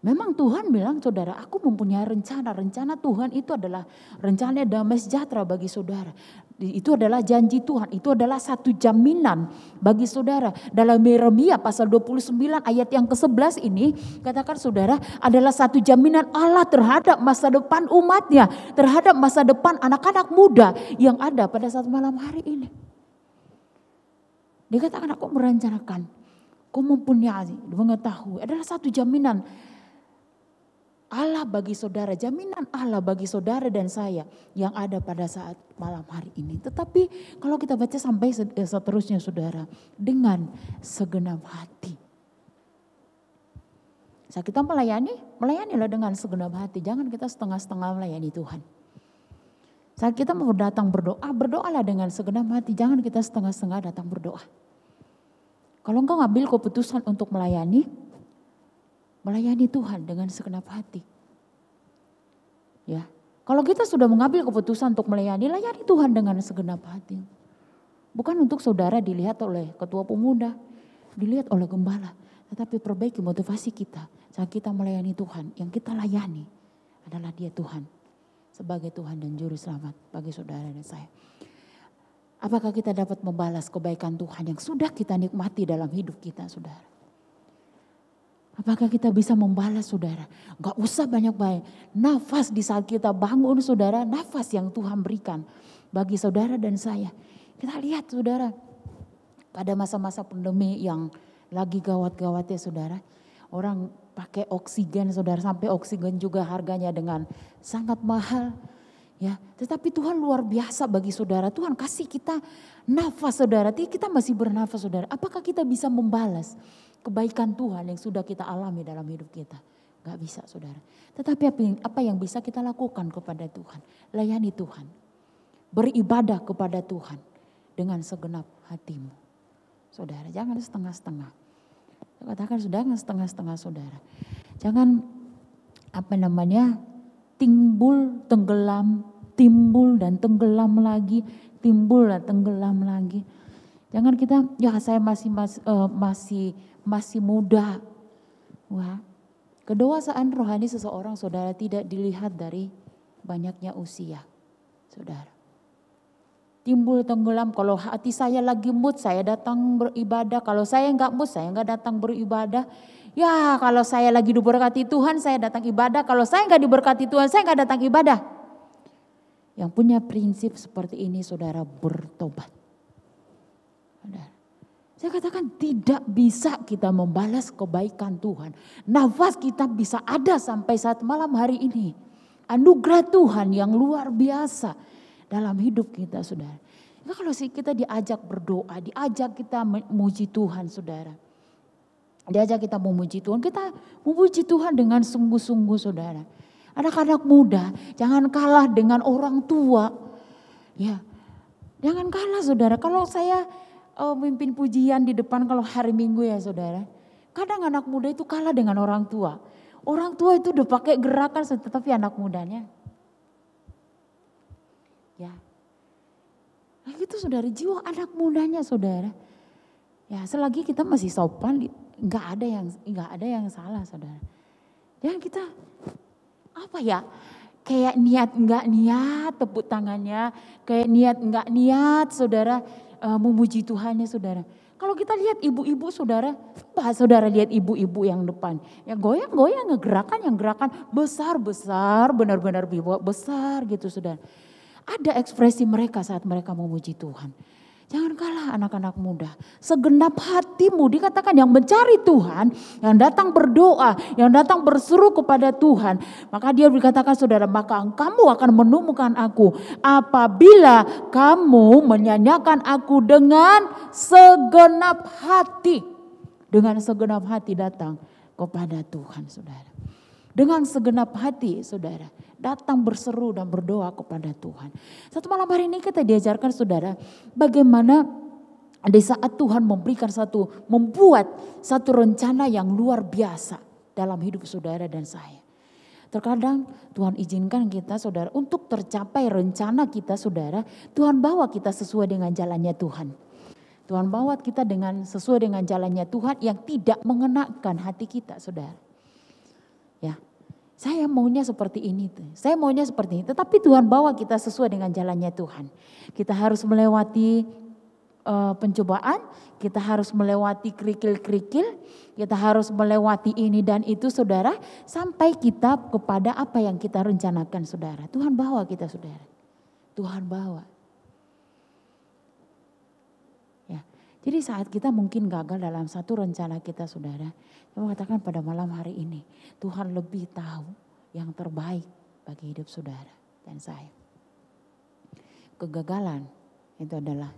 Memang Tuhan bilang saudara, aku mempunyai rencana. Rencana Tuhan itu adalah rencana damai sejahtera bagi saudara. Itu adalah janji Tuhan. Itu adalah satu jaminan bagi saudara. Dalam Yeremia pasal 29 ayat yang ke-11 ini, katakan saudara, adalah satu jaminan Allah terhadap masa depan umatnya. Terhadap masa depan anak-anak muda yang ada pada saat malam hari ini. Dikatakan aku merencanakan. Kau mempunyai, mengetahui. Adalah satu jaminan Allah bagi saudara, jaminan Allah bagi saudara dan saya yang ada pada saat malam hari ini. Tetapi kalau kita baca sampai seterusnya saudara, dengan segenap hati. Saat kita melayanilah dengan segenap hati. Jangan kita setengah-setengah melayani Tuhan. Saat kita mau datang berdoa, berdoalah dengan segenap hati. Jangan kita setengah-setengah datang berdoa. Kalau engkau ngambil keputusan untuk melayani Tuhan dengan segenap hati. Ya, kalau kita sudah mengambil keputusan untuk layani Tuhan dengan segenap hati. Bukan untuk saudara dilihat oleh ketua pemuda, dilihat oleh gembala, tetapi perbaiki motivasi kita saat kita melayani Tuhan. Yang kita layani adalah Dia Tuhan sebagai Tuhan dan Juru Selamat bagi saudara dan saya. Apakah kita dapat membalas kebaikan Tuhan yang sudah kita nikmati dalam hidup kita saudara? Apakah kita bisa membalas saudara? Gak usah banyak-banyak. Nafas di saat kita bangun saudara, nafas yang Tuhan berikan bagi saudara dan saya. Kita lihat saudara, pada masa-masa pandemi yang lagi gawat-gawatnya saudara. Orang pakai oksigen saudara, sampai oksigen juga harganya dengan sangat mahal. Ya, tetapi Tuhan luar biasa bagi saudara. Tuhan kasih kita nafas saudara, kita masih bernafas saudara. Apakah kita bisa membalas kebaikan Tuhan yang sudah kita alami dalam hidup kita? Gak bisa saudara. Tetapi apa yang bisa kita lakukan kepada Tuhan? Layani Tuhan. Beribadah kepada Tuhan dengan segenap hatimu. Saudara, jangan setengah-setengah. Katakan jangan setengah-setengah saudara. Jangan timbul, tenggelam, timbul dan tenggelam lagi, timbul dan tenggelam lagi. Jangan kita, ya saya masih muda. Wah, kedewasaan rohani seseorang saudara tidak dilihat dari banyaknya usia, saudara. timbul tenggelam. Kalau hati saya lagi mood, saya datang beribadah. Kalau saya enggak mood, saya enggak datang beribadah. Ya kalau saya lagi diberkati Tuhan, saya datang ibadah. Kalau saya enggak diberkati Tuhan, saya enggak datang ibadah. Yang punya prinsip seperti ini saudara bertobat. Saya katakan tidak bisa kita membalas kebaikan Tuhan. Nafas kita bisa ada sampai saat malam hari ini. Anugerah Tuhan yang luar biasa dalam hidup kita saudara. Nah, kalau kita diajak berdoa, diajak kita memuji Tuhan saudara. Diajak kita memuji Tuhan, kita memuji Tuhan dengan sungguh-sungguh saudara. Anak-anak muda jangan kalah dengan orang tua. Ya, jangan kalah saudara. Kalau saya mimpin pujian di depan kalau hari Minggu ya saudara. Kadang anak muda itu kalah dengan orang tua. Orang tua itu udah pakai gerakan tetapi anak mudanya. Ya. Nah itu saudara, jiwa anak mudanya saudara. Ya selagi kita masih sopan, nggak ada yang salah saudara. Jangan kita apa ya? Kayak niat nggak niat tepuk tangannya, kayak niat nggak niat saudara memuji Tuhannya saudara. Kalau kita lihat ibu-ibu saudara, saudara lihat ibu-ibu yang depan, yang goyang-goyang yang gerakan besar-besar, benar-benar besar gitu saudara. Ada ekspresi mereka saat mereka memuji Tuhan. Jangan kalah anak-anak muda. Segenap hatimu dikatakan yang mencari Tuhan, yang datang berdoa, yang datang berseru kepada Tuhan. Maka dia dikatakan saudara, maka kamu akan menemukan aku apabila kamu menyanyikan aku dengan segenap hati. Dengan segenap hati datang kepada Tuhan saudara. Dengan segenap hati saudara, datang berseru dan berdoa kepada Tuhan. Satu malam hari ini kita diajarkan saudara, bagaimana di saat Tuhan membuat satu rencana yang luar biasa dalam hidup saudara dan saya. Terkadang Tuhan izinkan kita saudara untuk tercapai rencana kita saudara, Tuhan bawa kita sesuai dengan jalannya Tuhan. Tuhan bawa kita sesuai dengan jalannya Tuhan yang tidak mengenakan hati kita saudara. Ya, saya maunya seperti ini tuh. Saya maunya seperti ini. Tetapi Tuhan bawa kita sesuai dengan jalannya Tuhan. Kita harus melewati pencobaan, kita harus melewati kerikil-kerikil, kita harus melewati ini dan itu saudara, sampai kita kepada apa yang kita rencanakan saudara. Tuhan bawa kita saudara. Tuhan bawa. Ya, jadi saat kita mungkin gagal dalam satu rencana kita saudara, saya mengatakan pada malam hari ini, Tuhan lebih tahu yang terbaik bagi hidup saudara dan saya. Kegagalan itu adalah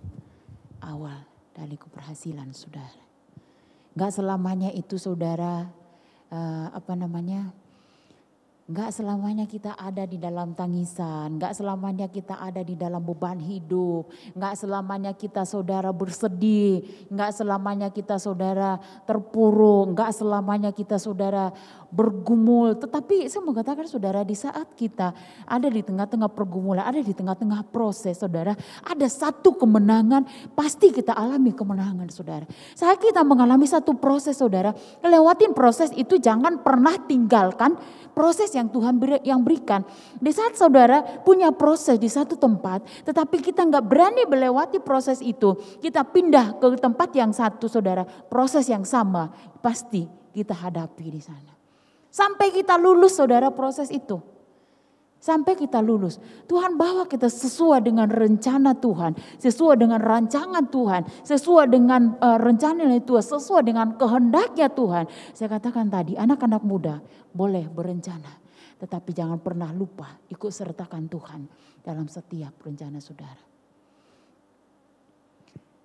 awal dari keberhasilan saudara. Gak selamanya itu saudara, gak selamanya kita ada di dalam tangisan, gak selamanya kita ada di dalam beban hidup, gak selamanya kita saudara bersedih, gak selamanya kita saudara terpuruk, gak selamanya kita saudara bergumul. Tetapi saya mengatakan saudara, di saat kita ada di tengah-tengah pergumulan, ada di tengah-tengah proses saudara, ada satu kemenangan, pasti kita alami kemenangan saudara. Saat kita mengalami satu proses saudara, lewatin proses itu, jangan pernah tinggalkan proses yang Tuhan berikan. Di saat saudara punya proses di satu tempat, tetapi kita nggak berani melewati proses itu, kita pindah ke tempat yang satu saudara, proses yang sama pasti kita hadapi di sana. Sampai kita lulus saudara proses itu. Sampai kita lulus. Tuhan bawa kita sesuai dengan rencana Tuhan. Sesuai dengan rancangan Tuhan. Sesuai dengan rencananya Tuhan. Sesuai dengan kehendaknya Tuhan. Saya katakan tadi, anak-anak muda boleh berencana. Tetapi jangan pernah lupa ikut sertakan Tuhan dalam setiap rencana saudara.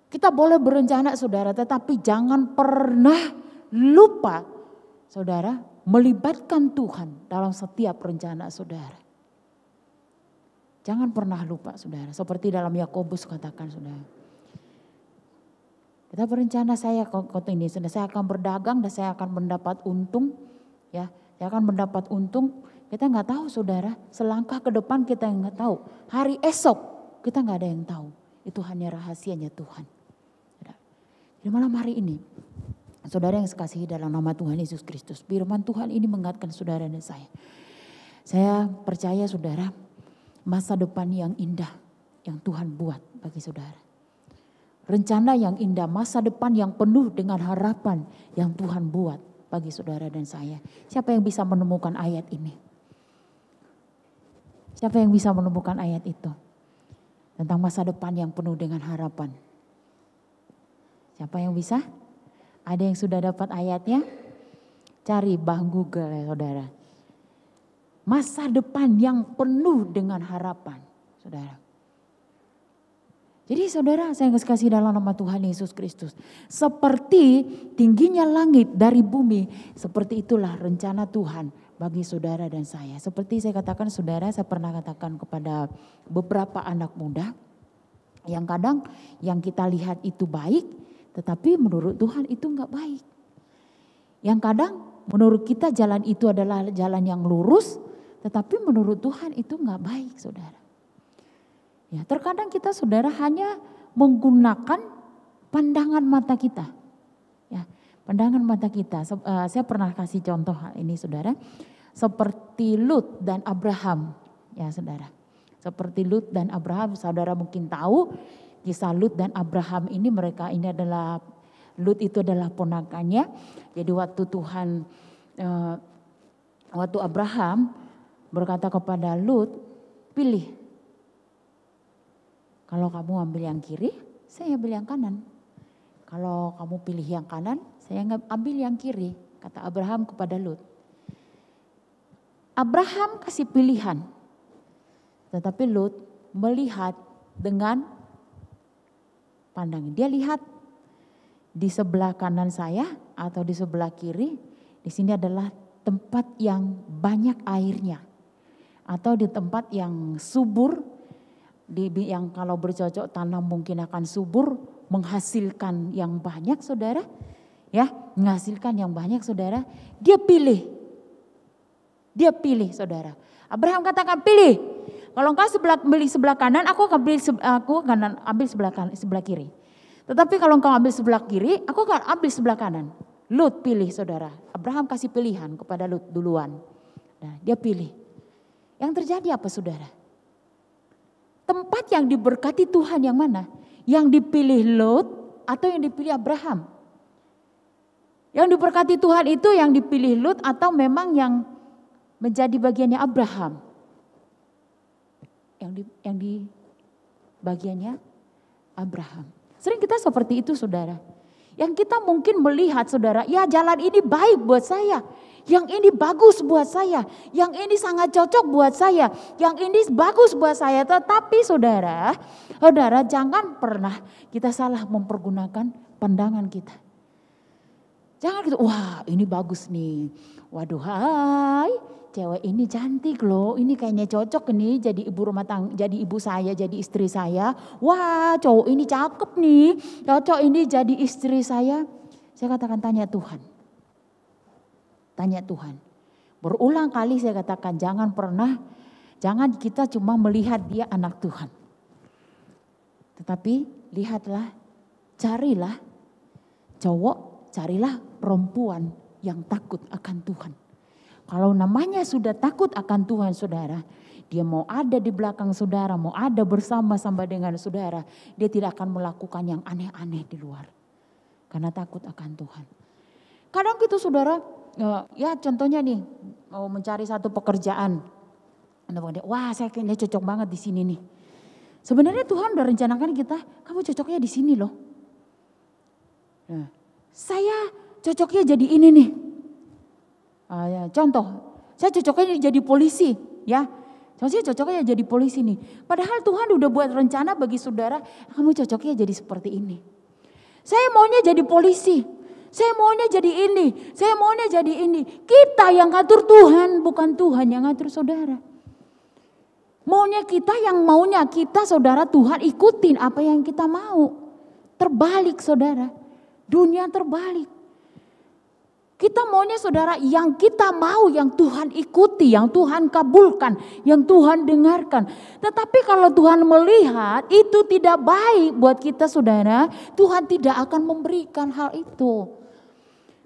Kita boleh berencana saudara, tetapi jangan pernah lupa saudara melibatkan Tuhan dalam setiap rencana saudara. Jangan pernah lupa saudara, seperti dalam Yakobus katakan saudara. Kita berencana saya akan berdagang dan saya akan mendapat untung, ya, saya akan mendapat untung. Kita nggak tahu saudara, selangkah ke depan kita nggak tahu. Hari esok kita nggak ada yang tahu. Itu hanya rahasianya Tuhan. Di malam hari ini, saudara yang sekasihi dalam nama Tuhan Yesus Kristus, firman Tuhan ini mengingatkan saudara dan saya. Saya percaya saudara, masa depan yang indah yang Tuhan buat bagi saudara. Rencana yang indah, masa depan yang penuh dengan harapan yang Tuhan buat bagi saudara dan saya. Siapa yang bisa menemukan ayat ini? Siapa yang bisa menemukan ayat itu? Tentang masa depan yang penuh dengan harapan. Siapa yang bisa? Ada yang sudah dapat ayatnya? Cari Bang Google ya saudara. Masa depan yang penuh dengan harapan, saudara. Jadi saudara, saya kasih dalam nama Tuhan Yesus Kristus. Seperti tingginya langit dari bumi, seperti itulah rencana Tuhan bagi saudara dan saya. Seperti saya katakan saudara, saya pernah katakan kepada beberapa anak muda, yang kadang yang kita lihat itu baik, tetapi menurut Tuhan itu enggak baik. Yang kadang menurut kita jalan itu adalah jalan yang lurus, tetapi menurut Tuhan itu enggak baik saudara. Ya, terkadang kita saudara hanya menggunakan pandangan mata kita. Ya, pandangan mata kita. Saya pernah kasih contoh hal ini saudara. Seperti Lut dan Abraham. Ya saudara. Seperti Lut dan Abraham. Saudara mungkin tahu kisah Lut dan Abraham ini, mereka ini adalah, Lut itu adalah ponakannya. Jadi waktu Abraham berkata kepada Lut, pilih. Kalau kamu ambil yang kiri, saya ambil yang kanan. Kalau kamu pilih yang kanan, saya ambil yang kiri. Kata Abraham kepada Lut. Abraham kasih pilihan. Tetapi Lut melihat dengan pandangan. Dia lihat di sebelah kanan saya atau di sebelah kiri. Di sini adalah tempat yang banyak airnya. Atau di tempat yang subur. Yang kalau bercocok tanam mungkin akan subur, menghasilkan yang banyak saudara. Ya, menghasilkan yang banyak saudara. Dia pilih saudara. Abraham katakan pilih. Kalau engkau beli sebelah kanan, aku akan ambil sebelah kiri. Tetapi kalau engkau ambil sebelah kiri, aku akan ambil sebelah kanan. Lut pilih saudara. Abraham kasih pilihan kepada Lut duluan. Nah, dia pilih. Yang terjadi apa saudara? Tempat yang diberkati Tuhan yang mana? Yang dipilih Lot atau yang dipilih Abraham? Yang diberkati Tuhan itu yang dipilih Lot atau memang yang menjadi bagiannya Abraham? Yang di bagiannya Abraham. Sering kita seperti itu saudara. Yang kita mungkin melihat saudara, ya jalan ini baik buat saya. Yang ini bagus buat saya. Yang ini sangat cocok buat saya. Yang ini bagus buat saya. Tetapi saudara jangan pernah kita salah mempergunakan pandangan kita. Jangan gitu, wah ini bagus nih. Waduh hai, cewek ini cantik loh. Ini kayaknya cocok nih jadi ibu rumah tangga, jadi ibu saya, jadi istri saya. Wah cowok ini cakep nih, cocok ini jadi istri saya. Saya katakan tanya Tuhan. Tanya Tuhan. Berulang kali saya katakan jangan kita cuma melihat dia anak Tuhan. Tetapi lihatlah, carilah cowok, carilah perempuan yang takut akan Tuhan. Kalau namanya sudah takut akan Tuhan saudara, dia mau ada di belakang saudara, mau ada bersama-sama dengan saudara, dia tidak akan melakukan yang aneh-aneh di luar. Karena takut akan Tuhan. Kadang gitu saudara, ya contohnya nih, mau mencari satu pekerjaan. Wah saya kayaknya cocok banget di sini nih. Sebenarnya Tuhan udah rencanakan kita, kamu cocoknya di sini loh. Nah, saya cocoknya jadi ini nih. Contoh, saya cocoknya jadi polisi, ya. Saya cocoknya jadi polisi nih. Padahal Tuhan udah buat rencana bagi saudara, kamu cocoknya jadi seperti ini. Saya maunya jadi polisi. Saya maunya jadi ini, saya maunya jadi ini. Kita yang ngatur Tuhan, bukan Tuhan yang ngatur saudara. Maunya kita saudara Tuhan ikutin apa yang kita mau. Terbalik saudara, dunia terbalik. Kita maunya saudara yang kita mau, yang Tuhan ikuti, yang Tuhan kabulkan, yang Tuhan dengarkan. Tetapi kalau Tuhan melihat itu tidak baik buat kita saudara, Tuhan tidak akan memberikan hal itu.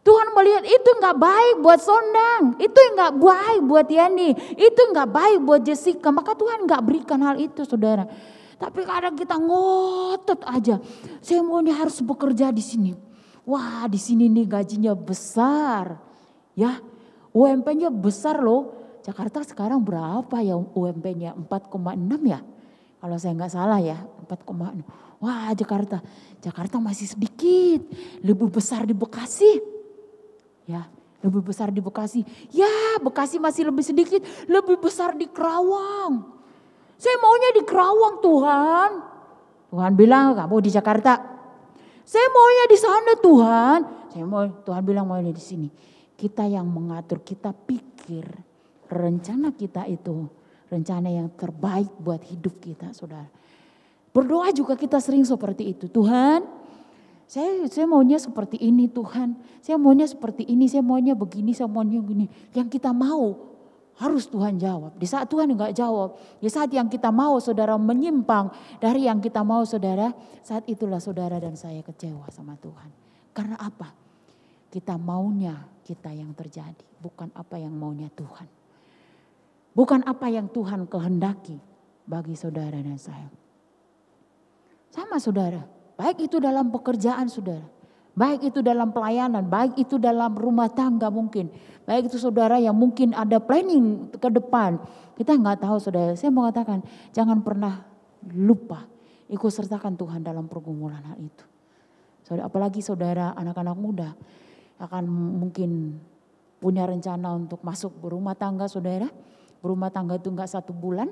Tuhan melihat itu enggak baik buat Sondang, itu enggak baik buat Yani, itu enggak baik buat Jessica, maka Tuhan enggak berikan hal itu saudara. Tapi kadang kita ngotot aja. Saya maunya harus bekerja di sini. Wah, di sini nih gajinya besar. Ya, UMP-nya besar loh. Jakarta sekarang berapa ya UMP-nya? 4,6 ya? Kalau saya nggak salah ya, 4,6. Wah, Jakarta masih sedikit. Lebih besar di Bekasi. Ya, lebih besar di Bekasi. Ya, Bekasi masih lebih sedikit. Lebih besar di Kerawang. Saya maunya di Kerawang, Tuhan. Tuhan bilang, kamu di Jakarta. Saya maunya di sana, Tuhan. Tuhan bilang maunya di sini. Kita yang mengatur, kita pikir rencana kita itu rencana yang terbaik buat hidup kita, saudara. Berdoa juga kita sering seperti itu. Tuhan, saya maunya seperti ini Tuhan. Saya maunya seperti ini, saya maunya begini, saya maunya begini. Yang kita mau harus Tuhan jawab. Di saat Tuhan enggak jawab, di saat yang kita mau saudara menyimpang dari yang kita mau saudara, saat itulah saudara dan saya kecewa sama Tuhan. Karena apa? Kita maunya kita yang terjadi, bukan apa yang maunya Tuhan. Bukan apa yang Tuhan kehendaki bagi saudara dan saya. Sama saudara, baik itu dalam pekerjaan saudara, baik itu dalam pelayanan, baik itu dalam rumah tangga mungkin. Baik itu saudara yang mungkin ada planning ke depan. Kita nggak tahu saudara, saya mau katakan jangan pernah lupa ikut sertakan Tuhan dalam pergumulan hal itu. Saudara, apalagi saudara anak-anak muda akan mungkin punya rencana untuk masuk berumah tangga saudara. Berumah tangga itu enggak 1 bulan,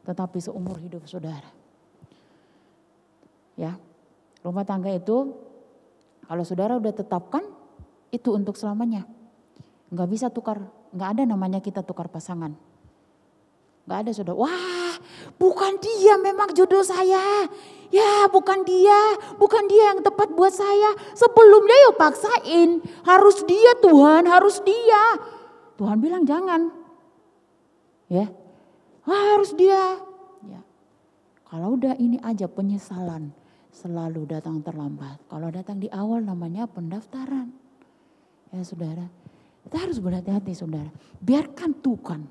tetapi seumur hidup saudara. Ya, rumah tangga itu kalau saudara udah tetapkan itu untuk selamanya. Enggak bisa tukar, enggak ada namanya kita tukar pasangan. Enggak ada saudara, wah bukan dia memang jodoh saya. Ya bukan dia yang tepat buat saya. Sebelumnya yuk paksain, harus dia Tuhan, harus dia. Tuhan bilang jangan. Ya, harus dia. Ya. Kalau udah ini aja penyesalan selalu datang terlambat. Kalau datang di awal namanya pendaftaran. Ya saudara, kita harus berhati-hati saudara. Biarkan Tuhan.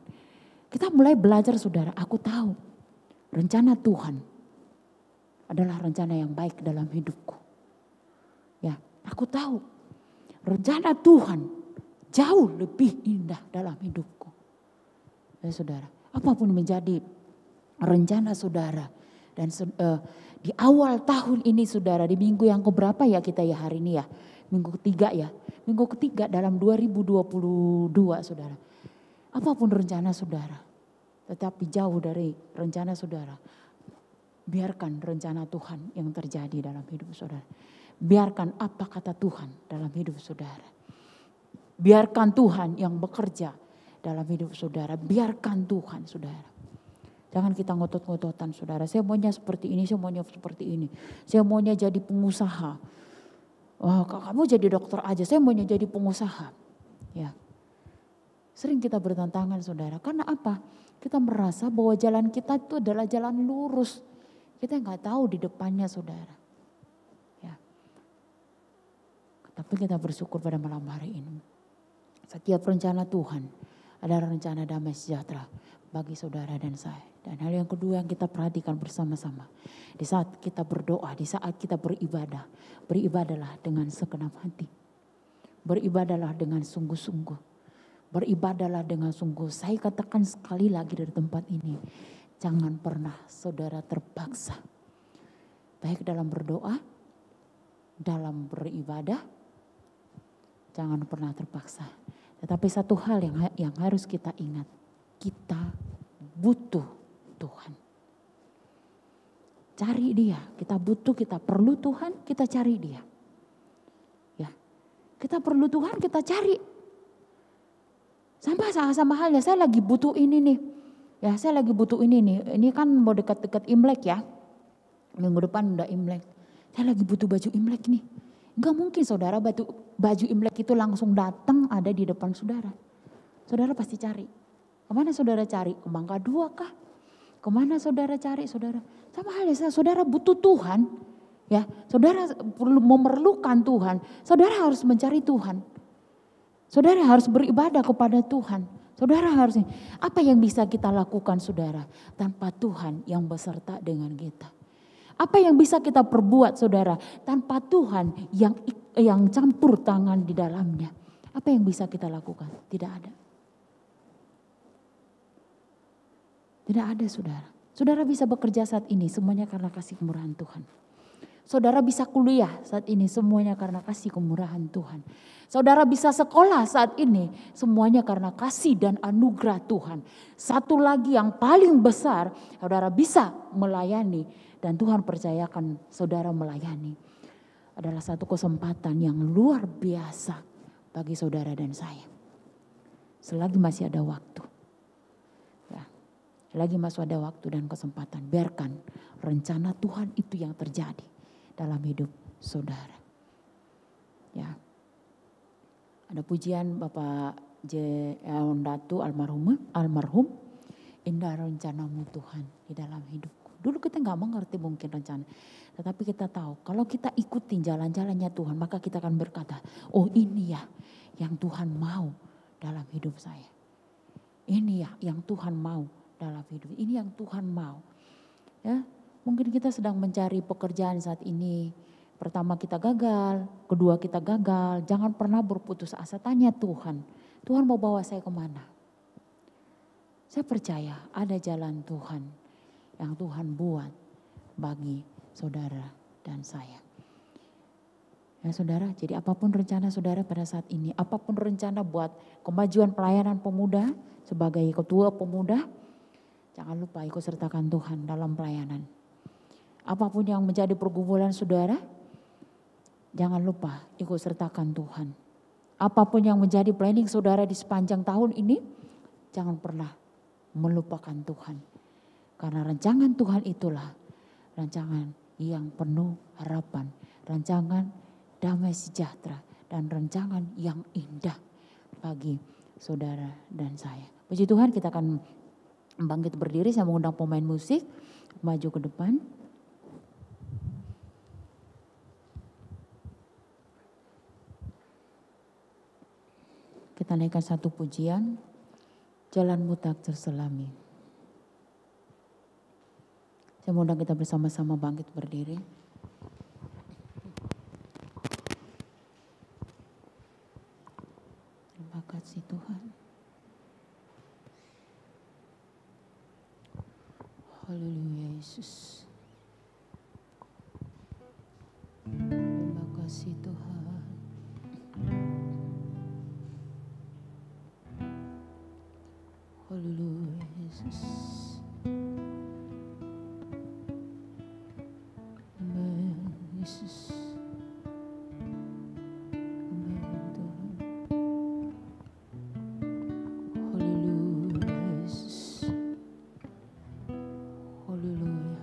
Kita mulai belajar saudara, aku tahu rencana Tuhan adalah rencana yang baik dalam hidupku. Ya, aku tahu rencana Tuhan jauh lebih indah dalam hidupku. Ya saudara, apapun menjadi rencana saudara dan di awal tahun ini saudara, di minggu yang keberapa ya kita ya hari ini ya, minggu ketiga ya, minggu ketiga dalam 2022 saudara. Apapun rencana saudara, tetapi jauh dari rencana saudara, biarkan rencana Tuhan yang terjadi dalam hidup saudara. Biarkan apa kata Tuhan dalam hidup saudara. Biarkan Tuhan yang bekerja dalam hidup saudara, biarkan Tuhan saudara. Jangan kita ngotot-ngototan saudara, saya maunya seperti ini, saya maunya seperti ini. Saya maunya jadi pengusaha. Oh, kamu jadi dokter aja, saya maunya jadi pengusaha. Ya. Sering kita bertentangan saudara, karena apa? Kita merasa bahwa jalan kita itu adalah jalan lurus. Kita nggak tahu di depannya saudara. Ya. Tapi kita bersyukur pada malam hari ini. Setiap rencana Tuhan adalah rencana damai sejahtera bagi saudara dan saya. Dan hal yang kedua yang kita perhatikan bersama-sama. Di saat kita berdoa, di saat kita beribadah. Beribadahlah dengan segenap hati. Beribadahlah dengan sungguh-sungguh. Beribadahlah dengan sungguh. Saya katakan sekali lagi dari tempat ini. Jangan pernah saudara terpaksa. Baik dalam berdoa, dalam beribadah. Jangan pernah terpaksa. Tetapi satu hal yang harus kita ingat, kita butuh Tuhan. Cari dia, kita butuh, kita perlu Tuhan, kita cari dia. Ya, kita perlu Tuhan, kita cari. Sama halnya, saya lagi butuh ini nih. Ya, saya lagi butuh ini nih. Ini kan mau dekat-dekat Imlek ya. Minggu depan udah Imlek. Saya lagi butuh baju Imlek nih. Enggak mungkin saudara baju Imlek itu langsung datang ada di depan saudara. Saudara pasti cari. Kemana saudara cari? Ke Mangga 2 kah? Kemana saudara cari saudara? Sama halnya saudara butuh Tuhan. Ya, saudara perlu memerlukan Tuhan. Saudara harus mencari Tuhan. Saudara harus beribadah kepada Tuhan. Saudara harusnya, apa yang bisa kita lakukan saudara tanpa Tuhan yang beserta dengan kita? Apa yang bisa kita perbuat saudara tanpa Tuhan yang campur tangan di dalamnya? Apa yang bisa kita lakukan? Tidak ada. Tidak ada saudara. Saudara bisa bekerja saat ini semuanya karena kasih kemurahan Tuhan. Saudara bisa kuliah saat ini semuanya karena kasih kemurahan Tuhan. Saudara bisa sekolah saat ini semuanya karena kasih dan anugerah Tuhan. Satu lagi yang paling besar, saudara bisa melayani dan Tuhan percayakan saudara melayani. Adalah satu kesempatan yang luar biasa bagi saudara dan saya. Selagi masih ada waktu. Ya, selagi masih ada waktu dan kesempatan, biarkan rencana Tuhan itu yang terjadi dalam hidup saudara. Ya. Ada pujian Bapak J. Datu almarhum, indah rencanamu Tuhan di dalam hidupku. Dulu kita nggak mengerti mungkin rencana, tetapi kita tahu kalau kita ikutin jalan-jalannya Tuhan, maka kita akan berkata, oh ini ya yang Tuhan mau dalam hidup saya. Ini ya yang Tuhan mau dalam hidup. Ini yang Tuhan mau. Ya, mungkin kita sedang mencari pekerjaan saat ini. Pertama kita gagal, kedua kita gagal. Jangan pernah berputus asa, tanya Tuhan. Tuhan mau bawa saya kemana? Saya percaya ada jalan Tuhan yang Tuhan buat bagi saudara dan saya. Ya saudara, jadi apapun rencana saudara pada saat ini, apapun rencana buat kemajuan pelayanan pemuda sebagai ketua pemuda, jangan lupa ikut sertakan Tuhan dalam pelayanan. Apapun yang menjadi pergumulan saudara, jangan lupa ikut sertakan Tuhan. Apapun yang menjadi planning saudara di sepanjang tahun ini, jangan pernah melupakan Tuhan. Karena rancangan Tuhan itulah rancangan yang penuh harapan, rancangan damai sejahtera, dan rancangan yang indah bagi saudara dan saya. Puji Tuhan, kita akan bangkit berdiri. Saya mengundang pemain musik maju ke depan. Kita naikkan satu pujian, jalanmu tak terselami. Saya mengundang kita bersama-sama bangkit berdiri. Terima kasih Tuhan. Haleluya Yesus. Terima kasih Tuhan. Haleluya Yesus. Amin Yesus. Amin Tuhan. Haleluya Yesus. Haleluya.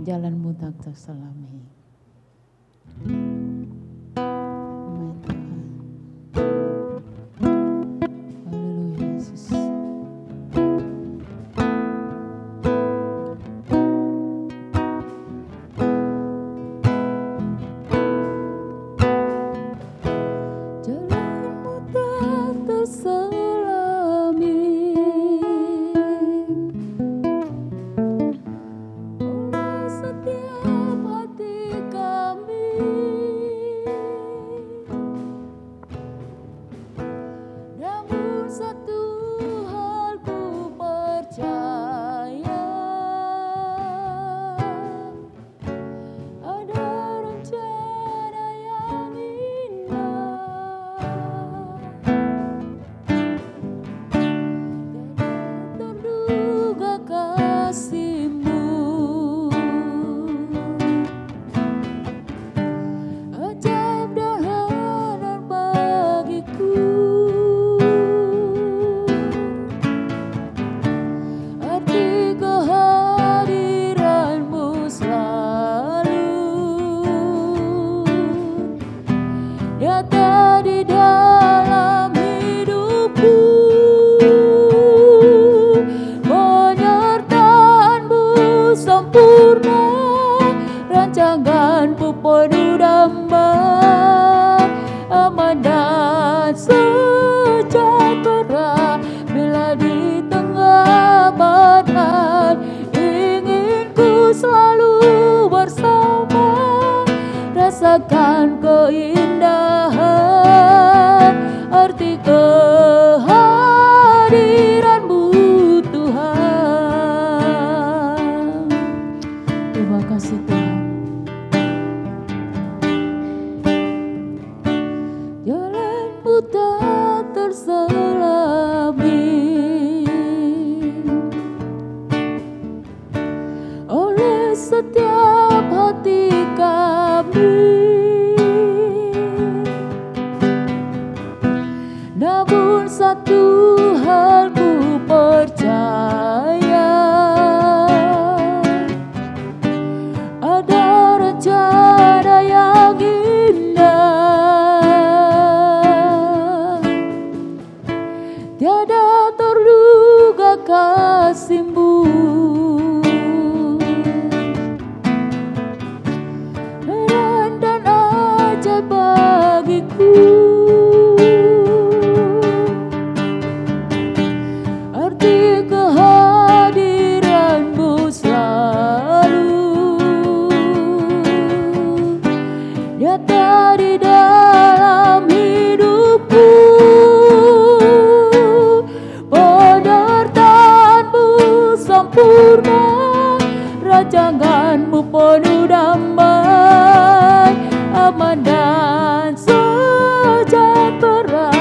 Jalanmu tak terselami. Amin Tuhan. Haleluya Yesus. Jalanmu tak terselami. Setiap hati penuh damai, aman dan sejahtera. Bila di tengah badai, ingin ku selalu bersama, rasakan keindahan arti kehadiran-Mu Tuhan. Terima kasih Tuhan. Jalan-Mu tak terselami oleh setiap hati kami, namun satu hal ku percaya, ada rencana yang indah, tiada terduga kasih-Mu, heran dan ajaib bagiku, arti kehadiran-Mu selalu nyata di dalam hidupku. Penyertaan-Mu sempurna, rancangan-Mu penuh damai, aman dan sejahtera.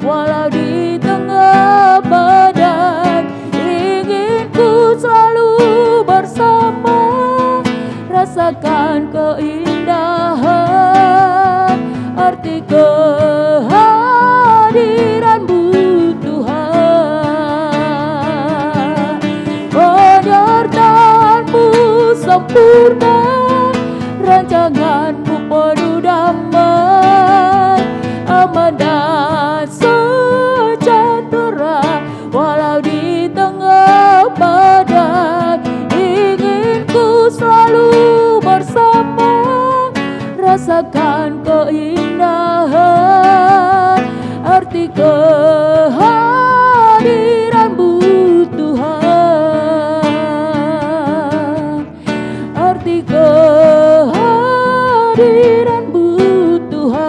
Walau di tengah badai, ingin ku selalu bersama, rasakan keindahan arti kehadiran-Mu Tuhan. Penyertaan-Mu sempurna, rancangan-Mu penuh damai, aman dan sejahtera. Walau di tengah badai, ingin ku selalu bersama, rasakan keindahan arti kehadiran-Mu Tuhan. Arti kehadiran-Mu Tuhan.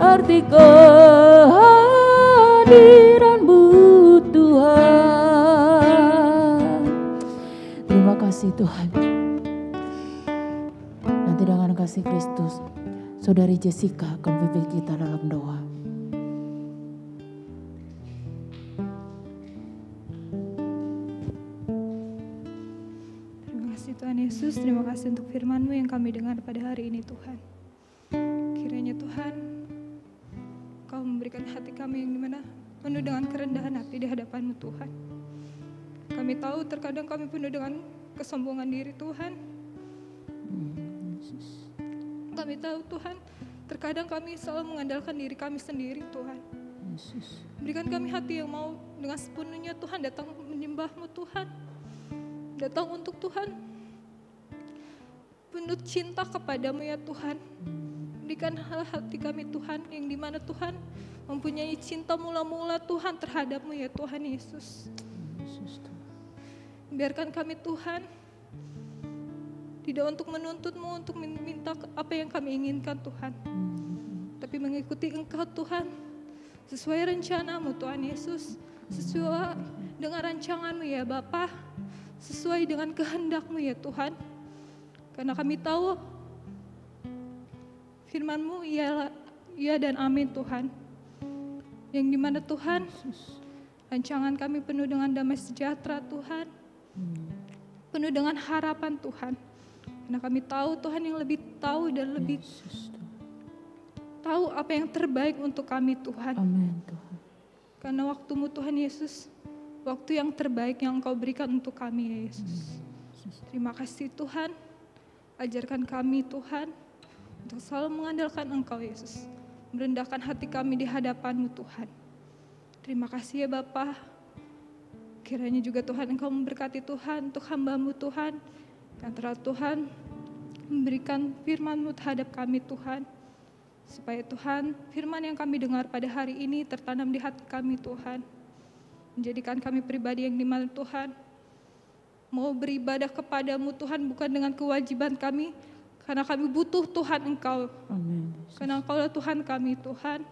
Arti kehadiran-Mu Tuhan. Terima kasih Tuhan. Nanti dengan kasih Kristus, Saudari Jessica akan memimpin kita dalam doa. Terima kasih Tuhan Yesus, terima kasih untuk firman-Mu yang kami dengar pada hari ini Tuhan. Kiranya Tuhan, Kau memberikan hati kami yang dimana penuh dengan kerendahan hati di hadapan-Mu Tuhan. Kami tahu terkadang kami penuh dengan kesombongan diri Tuhan. Kami tahu Tuhan, terkadang kami selalu mengandalkan diri kami sendiri Tuhan. Berikan kami hati yang mau dengan sepenuhnya Tuhan datang menyembah-Mu Tuhan. Datang untuk Tuhan, penuh cinta kepadamu ya Tuhan. Berikan hati kami Tuhan, yang dimana Tuhan mempunyai cinta mula-mula Tuhan terhadap-Mu ya Tuhan Yesus. Biarkan kami Tuhan, tidak untuk menuntut-Mu, untuk minta apa yang kami inginkan Tuhan. Tapi mengikuti Engkau Tuhan, sesuai rencana-Mu Tuhan Yesus. Sesuai dengan rancangan-Mu ya Bapa, sesuai dengan kehendak-Mu ya Tuhan. Karena kami tahu firman-Mu ialah ya dan amin Tuhan. Yang dimana Tuhan, rancangan kami penuh dengan damai sejahtera Tuhan, penuh dengan harapan Tuhan. Karena kami tahu Tuhan yang lebih tahu dan lebih tahu apa yang terbaik untuk kami Tuhan. Amin Tuhan. Karena waktu-Mu Tuhan Yesus, waktu yang terbaik yang Engkau berikan untuk kami ya Yesus. Terima kasih Tuhan, ajarkan kami Tuhan untuk selalu mengandalkan Engkau Yesus. Merendahkan hati kami di hadapan-Mu Tuhan. Terima kasih ya Bapa. Kiranya juga Tuhan Engkau memberkati Tuhan untuk hamba-Mu Tuhan Antara Tuhan memberikan firman-Mu terhadap kami Tuhan. Supaya Tuhan, firman yang kami dengar pada hari ini tertanam di hati kami Tuhan. Menjadikan kami pribadi yang dimana Tuhan mau beribadah kepadamu Tuhan bukan dengan kewajiban kami. Karena kami butuh Tuhan Engkau. Amin. Karena Engkaulah Tuhan kami Tuhan.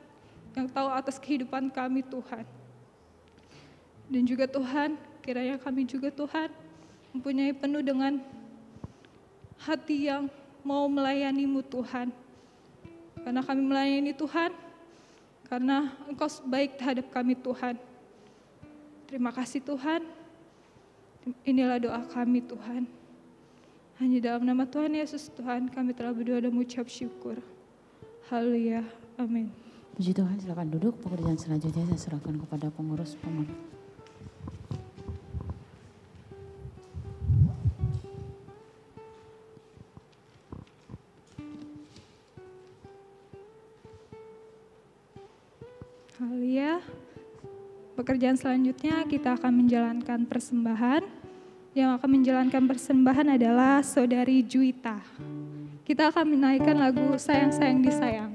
Yang tahu atas kehidupan kami Tuhan. Dan juga Tuhan, kiranya kami juga Tuhan mempunyai penuh dengan hati yang mau melayani-Mu Tuhan. Karena kami melayani Tuhan, karena Engkau baik terhadap kami Tuhan. Terima kasih Tuhan, inilah doa kami Tuhan. Hanya dalam nama Tuhan Yesus Tuhan kami telah berdoa dan mengucap syukur. Haleluya, amin. Puji Tuhan, silakan duduk. Pekerjaan selanjutnya saya serahkan kepada pengurus pemen. Haleluya. Pekerjaan selanjutnya kita akan menjalankan persembahan. Yang akan menjalankan persembahan adalah Saudari Juwita. Kita akan menaikkan lagu Sayang Sayang Disayang.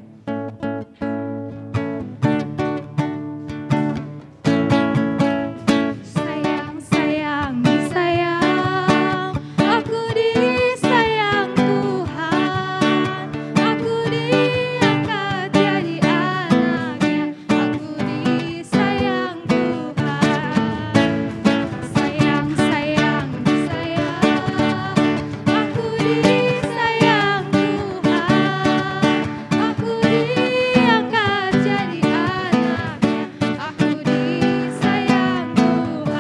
Sayang sayang disayang, aku disayang Tuhan, aku diangkat jadi anaknya, aku disayang Tuhan. Sayang sayang disayang, aku disayang Tuhan, aku diangkat jadi anaknya, aku disayang Tuhan.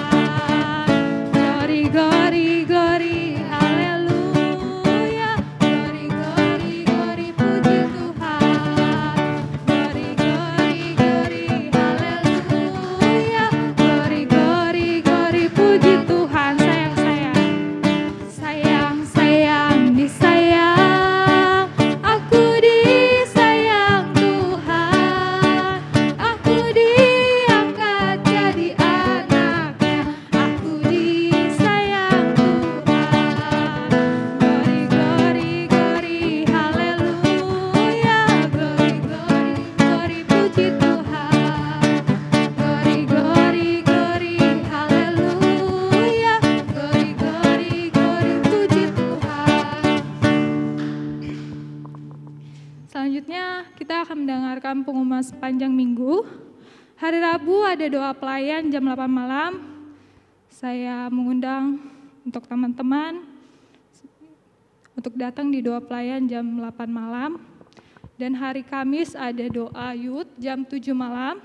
Glory glory glory haleluya, glory glory glory puji Tuhan, glory glory glory haleluya, glory glory glory puji Tuhan. Sayang sayang, sayang sayang disayang, aku disayang Tuhan, aku diangkat jadi anaknya, aku disayang Tuhan. Glory glory glory haleluya, glory glory glory puji Tuhan, glory glory glory haleluya, glory glory glory puji Tuhan. Selanjutnya kita akan mendengarkan pengumuman sepanjang minggu. Hari Rabu ada doa pelayan jam 8 malam. Saya mengundang untuk teman-teman untuk datang di doa pelayan jam 8 malam. Dan hari Kamis ada doa youth jam 7 malam.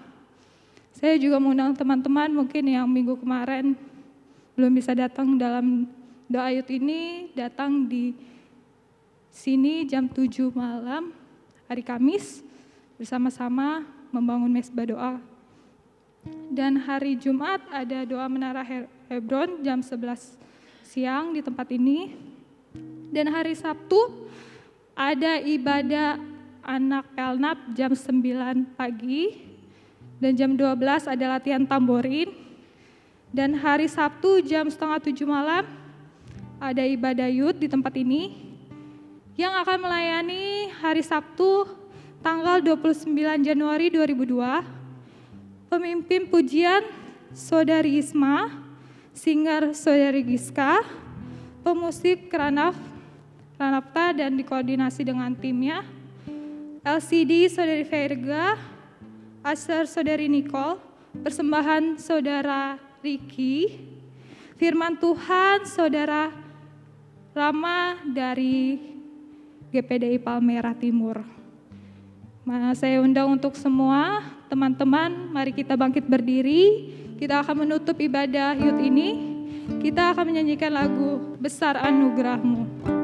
Saya juga mengundang teman-teman mungkin yang minggu kemarin belum bisa datang dalam doa youth ini, datang di sini jam 7 malam hari Kamis bersama-sama membangun mesbah doa. Dan hari Jumat ada doa Menara Hebron jam 11 siang di tempat ini. Dan hari Sabtu ada ibadah anak Elnap jam 9 pagi. Dan jam 12 ada latihan tamborin. Dan hari Sabtu jam setengah 7 malam ada ibadah youth di tempat ini. Yang akan melayani hari Sabtu tanggal 29 Januari 2002. Pemimpin pujian Saudari Isma, singer Saudari Giska, pemusik Ranafta dan dikoordinasi dengan timnya, LCD Saudari Verga, Asar Saudari Nicole, persembahan Saudara Riki, firman Tuhan Saudara Rama dari GPDI Palmerah Timur. Saya undang untuk semua teman-teman, mari kita bangkit berdiri. Kita akan menutup ibadah youth ini. Kita akan menyanyikan lagu Besar Anugerah-Mu.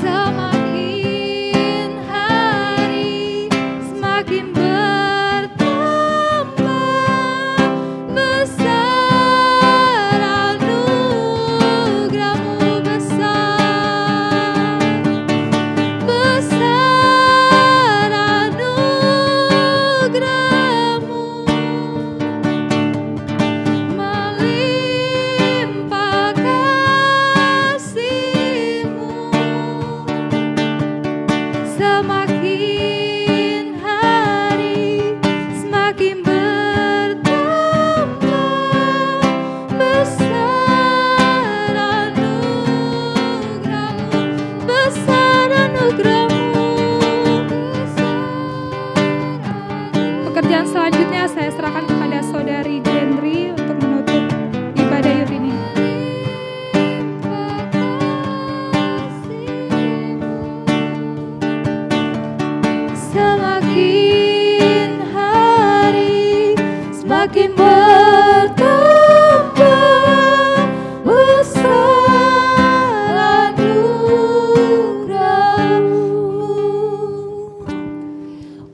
Sa Semakin hari semakin bertambah besar anugerah-Mu, besar anugerah-Mu. Pekerjaan selanjutnya saya serahkan kepada Saudari Gendri untuk menutup ibadah yud ini. Semakin hari semakin bertambah besar anugerah-Mu.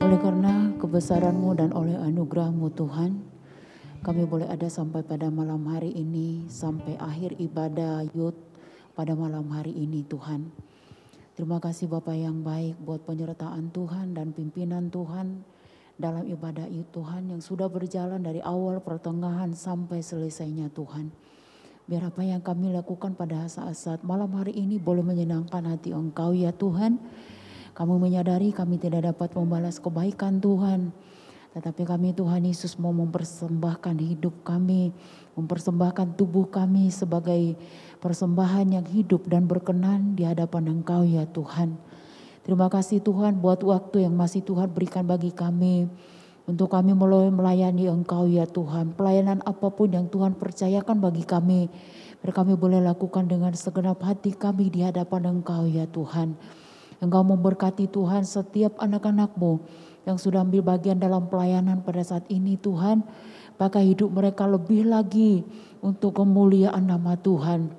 Oleh karena kebesaran-Mu dan oleh anugerah-Mu Tuhan, kami boleh ada sampai pada malam hari ini, sampai akhir ibadah yud pada malam hari ini Tuhan. Terima kasih Bapa yang baik buat penyertaan Tuhan dan pimpinan Tuhan dalam ibadah yud Tuhan yang sudah berjalan dari awal pertengahan sampai selesainya Tuhan. Biar apa yang kami lakukan pada saat-saat malam hari ini boleh menyenangkan hati Engkau ya Tuhan. Kami menyadari kami tidak dapat membalas kebaikan Tuhan. Tetapi kami Tuhan Yesus mau mempersembahkan hidup kami, mempersembahkan tubuh kami sebagai persembahan yang hidup dan berkenan di hadapan Engkau ya Tuhan. Terima kasih Tuhan buat waktu yang masih Tuhan berikan bagi kami. Untuk kami mulai melayani Engkau ya Tuhan. Pelayanan apapun yang Tuhan percayakan bagi kami. Biar kami boleh lakukan dengan segenap hati kami di hadapan Engkau ya Tuhan. Engkau memberkati Tuhan setiap anak-anak-Mu yang sudah ambil bagian dalam pelayanan pada saat ini Tuhan. Pakai hidup mereka lebih lagi untuk kemuliaan nama Tuhan.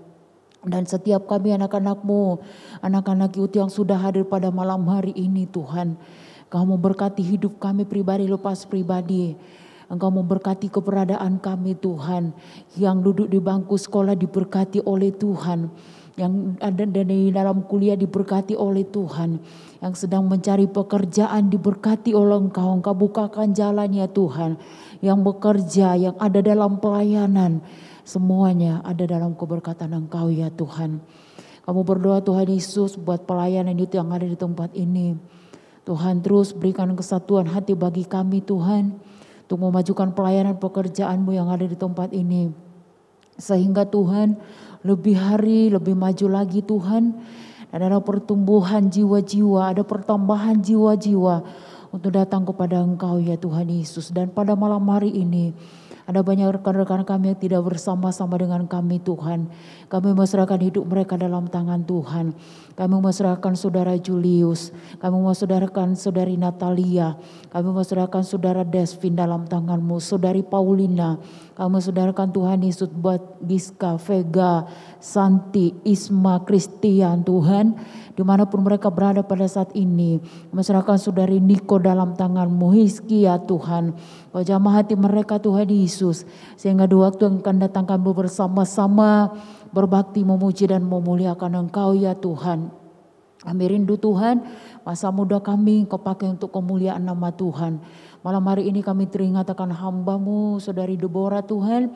Dan setiap kami anak-anak-Mu, anak-anak youth yang sudah hadir pada malam hari ini Tuhan. Engkau memberkati hidup kami pribadi lepas pribadi. Engkau memberkati keberadaan kami Tuhan. Yang duduk di bangku sekolah diberkati oleh Tuhan. Yang ada di dalam kuliah diberkati oleh Tuhan. Yang sedang mencari pekerjaan diberkati oleh Engkau. Engkau bukakan jalan ya Tuhan. Yang bekerja, yang ada dalam pelayanan. Semuanya ada dalam keberkatan Engkau ya Tuhan. Kamu berdoa Tuhan Yesus buat pelayanan itu yang ada di tempat ini. Tuhan terus berikan kesatuan hati bagi kami Tuhan. Untuk memajukan pelayanan pekerjaan-Mu yang ada di tempat ini. Sehingga Tuhan lebih hari lebih maju lagi Tuhan. Dan ada pertumbuhan jiwa-jiwa, ada pertambahan jiwa-jiwa untuk datang kepada Engkau ya Tuhan Yesus. Dan pada malam hari ini ada banyak rekan-rekan kami yang tidak bersama-sama dengan kami Tuhan. Kami menyerahkan hidup mereka dalam tangan Tuhan. Kami menyerahkan saudara Julius. Kami menyerahkan saudari Natalia. Kami menyerahkan saudara Desvin dalam tangan-Mu. Saudari Paulina. Kami menyerahkan Tuhan Yesus buat Giska, Vega, Santi, Isma, Christian Tuhan. Dimanapun mereka berada pada saat ini. Menyerahkan saudari Niko dalam tangan-Mu. Hizkia Tuhan. Kau jamah hati mereka Tuhan Yesus. Sehingga di waktu yang akan datang kami bersama-sama berbakti memuji dan memuliakan Engkau ya Tuhan. Kami rindu Tuhan, masa muda kami Engkau pakai untuk kemuliaan nama Tuhan. Malam hari ini kami teringat akan hamba-Mu, saudari Deborah Tuhan,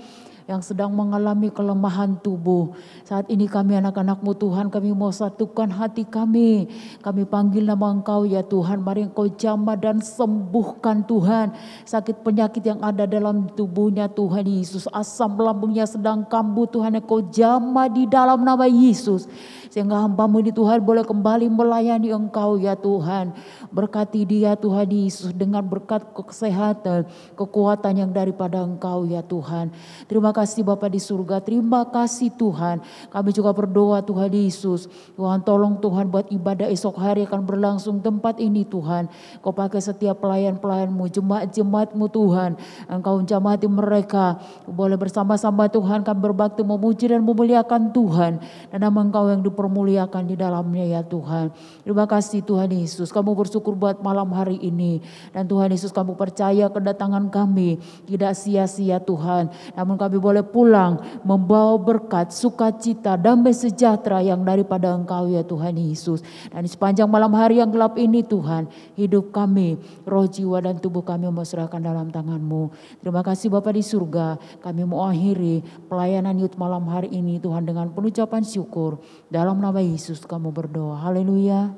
yang sedang mengalami kelemahan tubuh. Saat ini kami anak-anak-Mu Tuhan, kami mau satukan hati kami. Kami panggil nama Engkau ya Tuhan, mari Engkau jamah dan sembuhkan Tuhan. Sakit penyakit yang ada dalam tubuhnya Tuhan Yesus. Asam lambungnya sedang kambuh Tuhan, Engkau jamah di dalam nama Yesus. Sehingga hamba-Mu ini Tuhan boleh kembali melayani Engkau ya Tuhan. Berkati dia Tuhan Yesus dengan berkat kesehatan, kekuatan yang daripada Engkau ya Tuhan. Terima kasih Bapa di surga, terima kasih Tuhan. Kami juga berdoa Tuhan Yesus. Tuhan tolong Tuhan buat ibadah esok hari akan berlangsung tempat ini Tuhan. Kau pakai setiap pelayan-pelayan-Mu, jemaat-jemaat-Mu Tuhan. Engkau jamah hati mereka. Boleh bersama-sama Tuhan kami berbakti memuji dan memuliakan Tuhan. Dan nama Engkau yang dipermuliakan di dalamnya ya Tuhan. Terima kasih Tuhan Yesus. Kamu bersyukur buat malam hari ini. Dan Tuhan Yesus kamu percaya kedatangan kami tidak sia-sia Tuhan. Namun kami boleh pulang membawa berkat, sukacita, damai sejahtera yang daripada Engkau ya Tuhan Yesus. Dan di sepanjang malam hari yang gelap ini Tuhan, hidup kami, roh, jiwa dan tubuh kami menyerahkan dalam tangan-Mu. Terima kasih Bapa di surga. Kami mau akhiri pelayanan youth malam hari ini Tuhan dengan penucapan syukur. Dalam nama Yesus kami berdoa. Haleluya.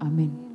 Amin.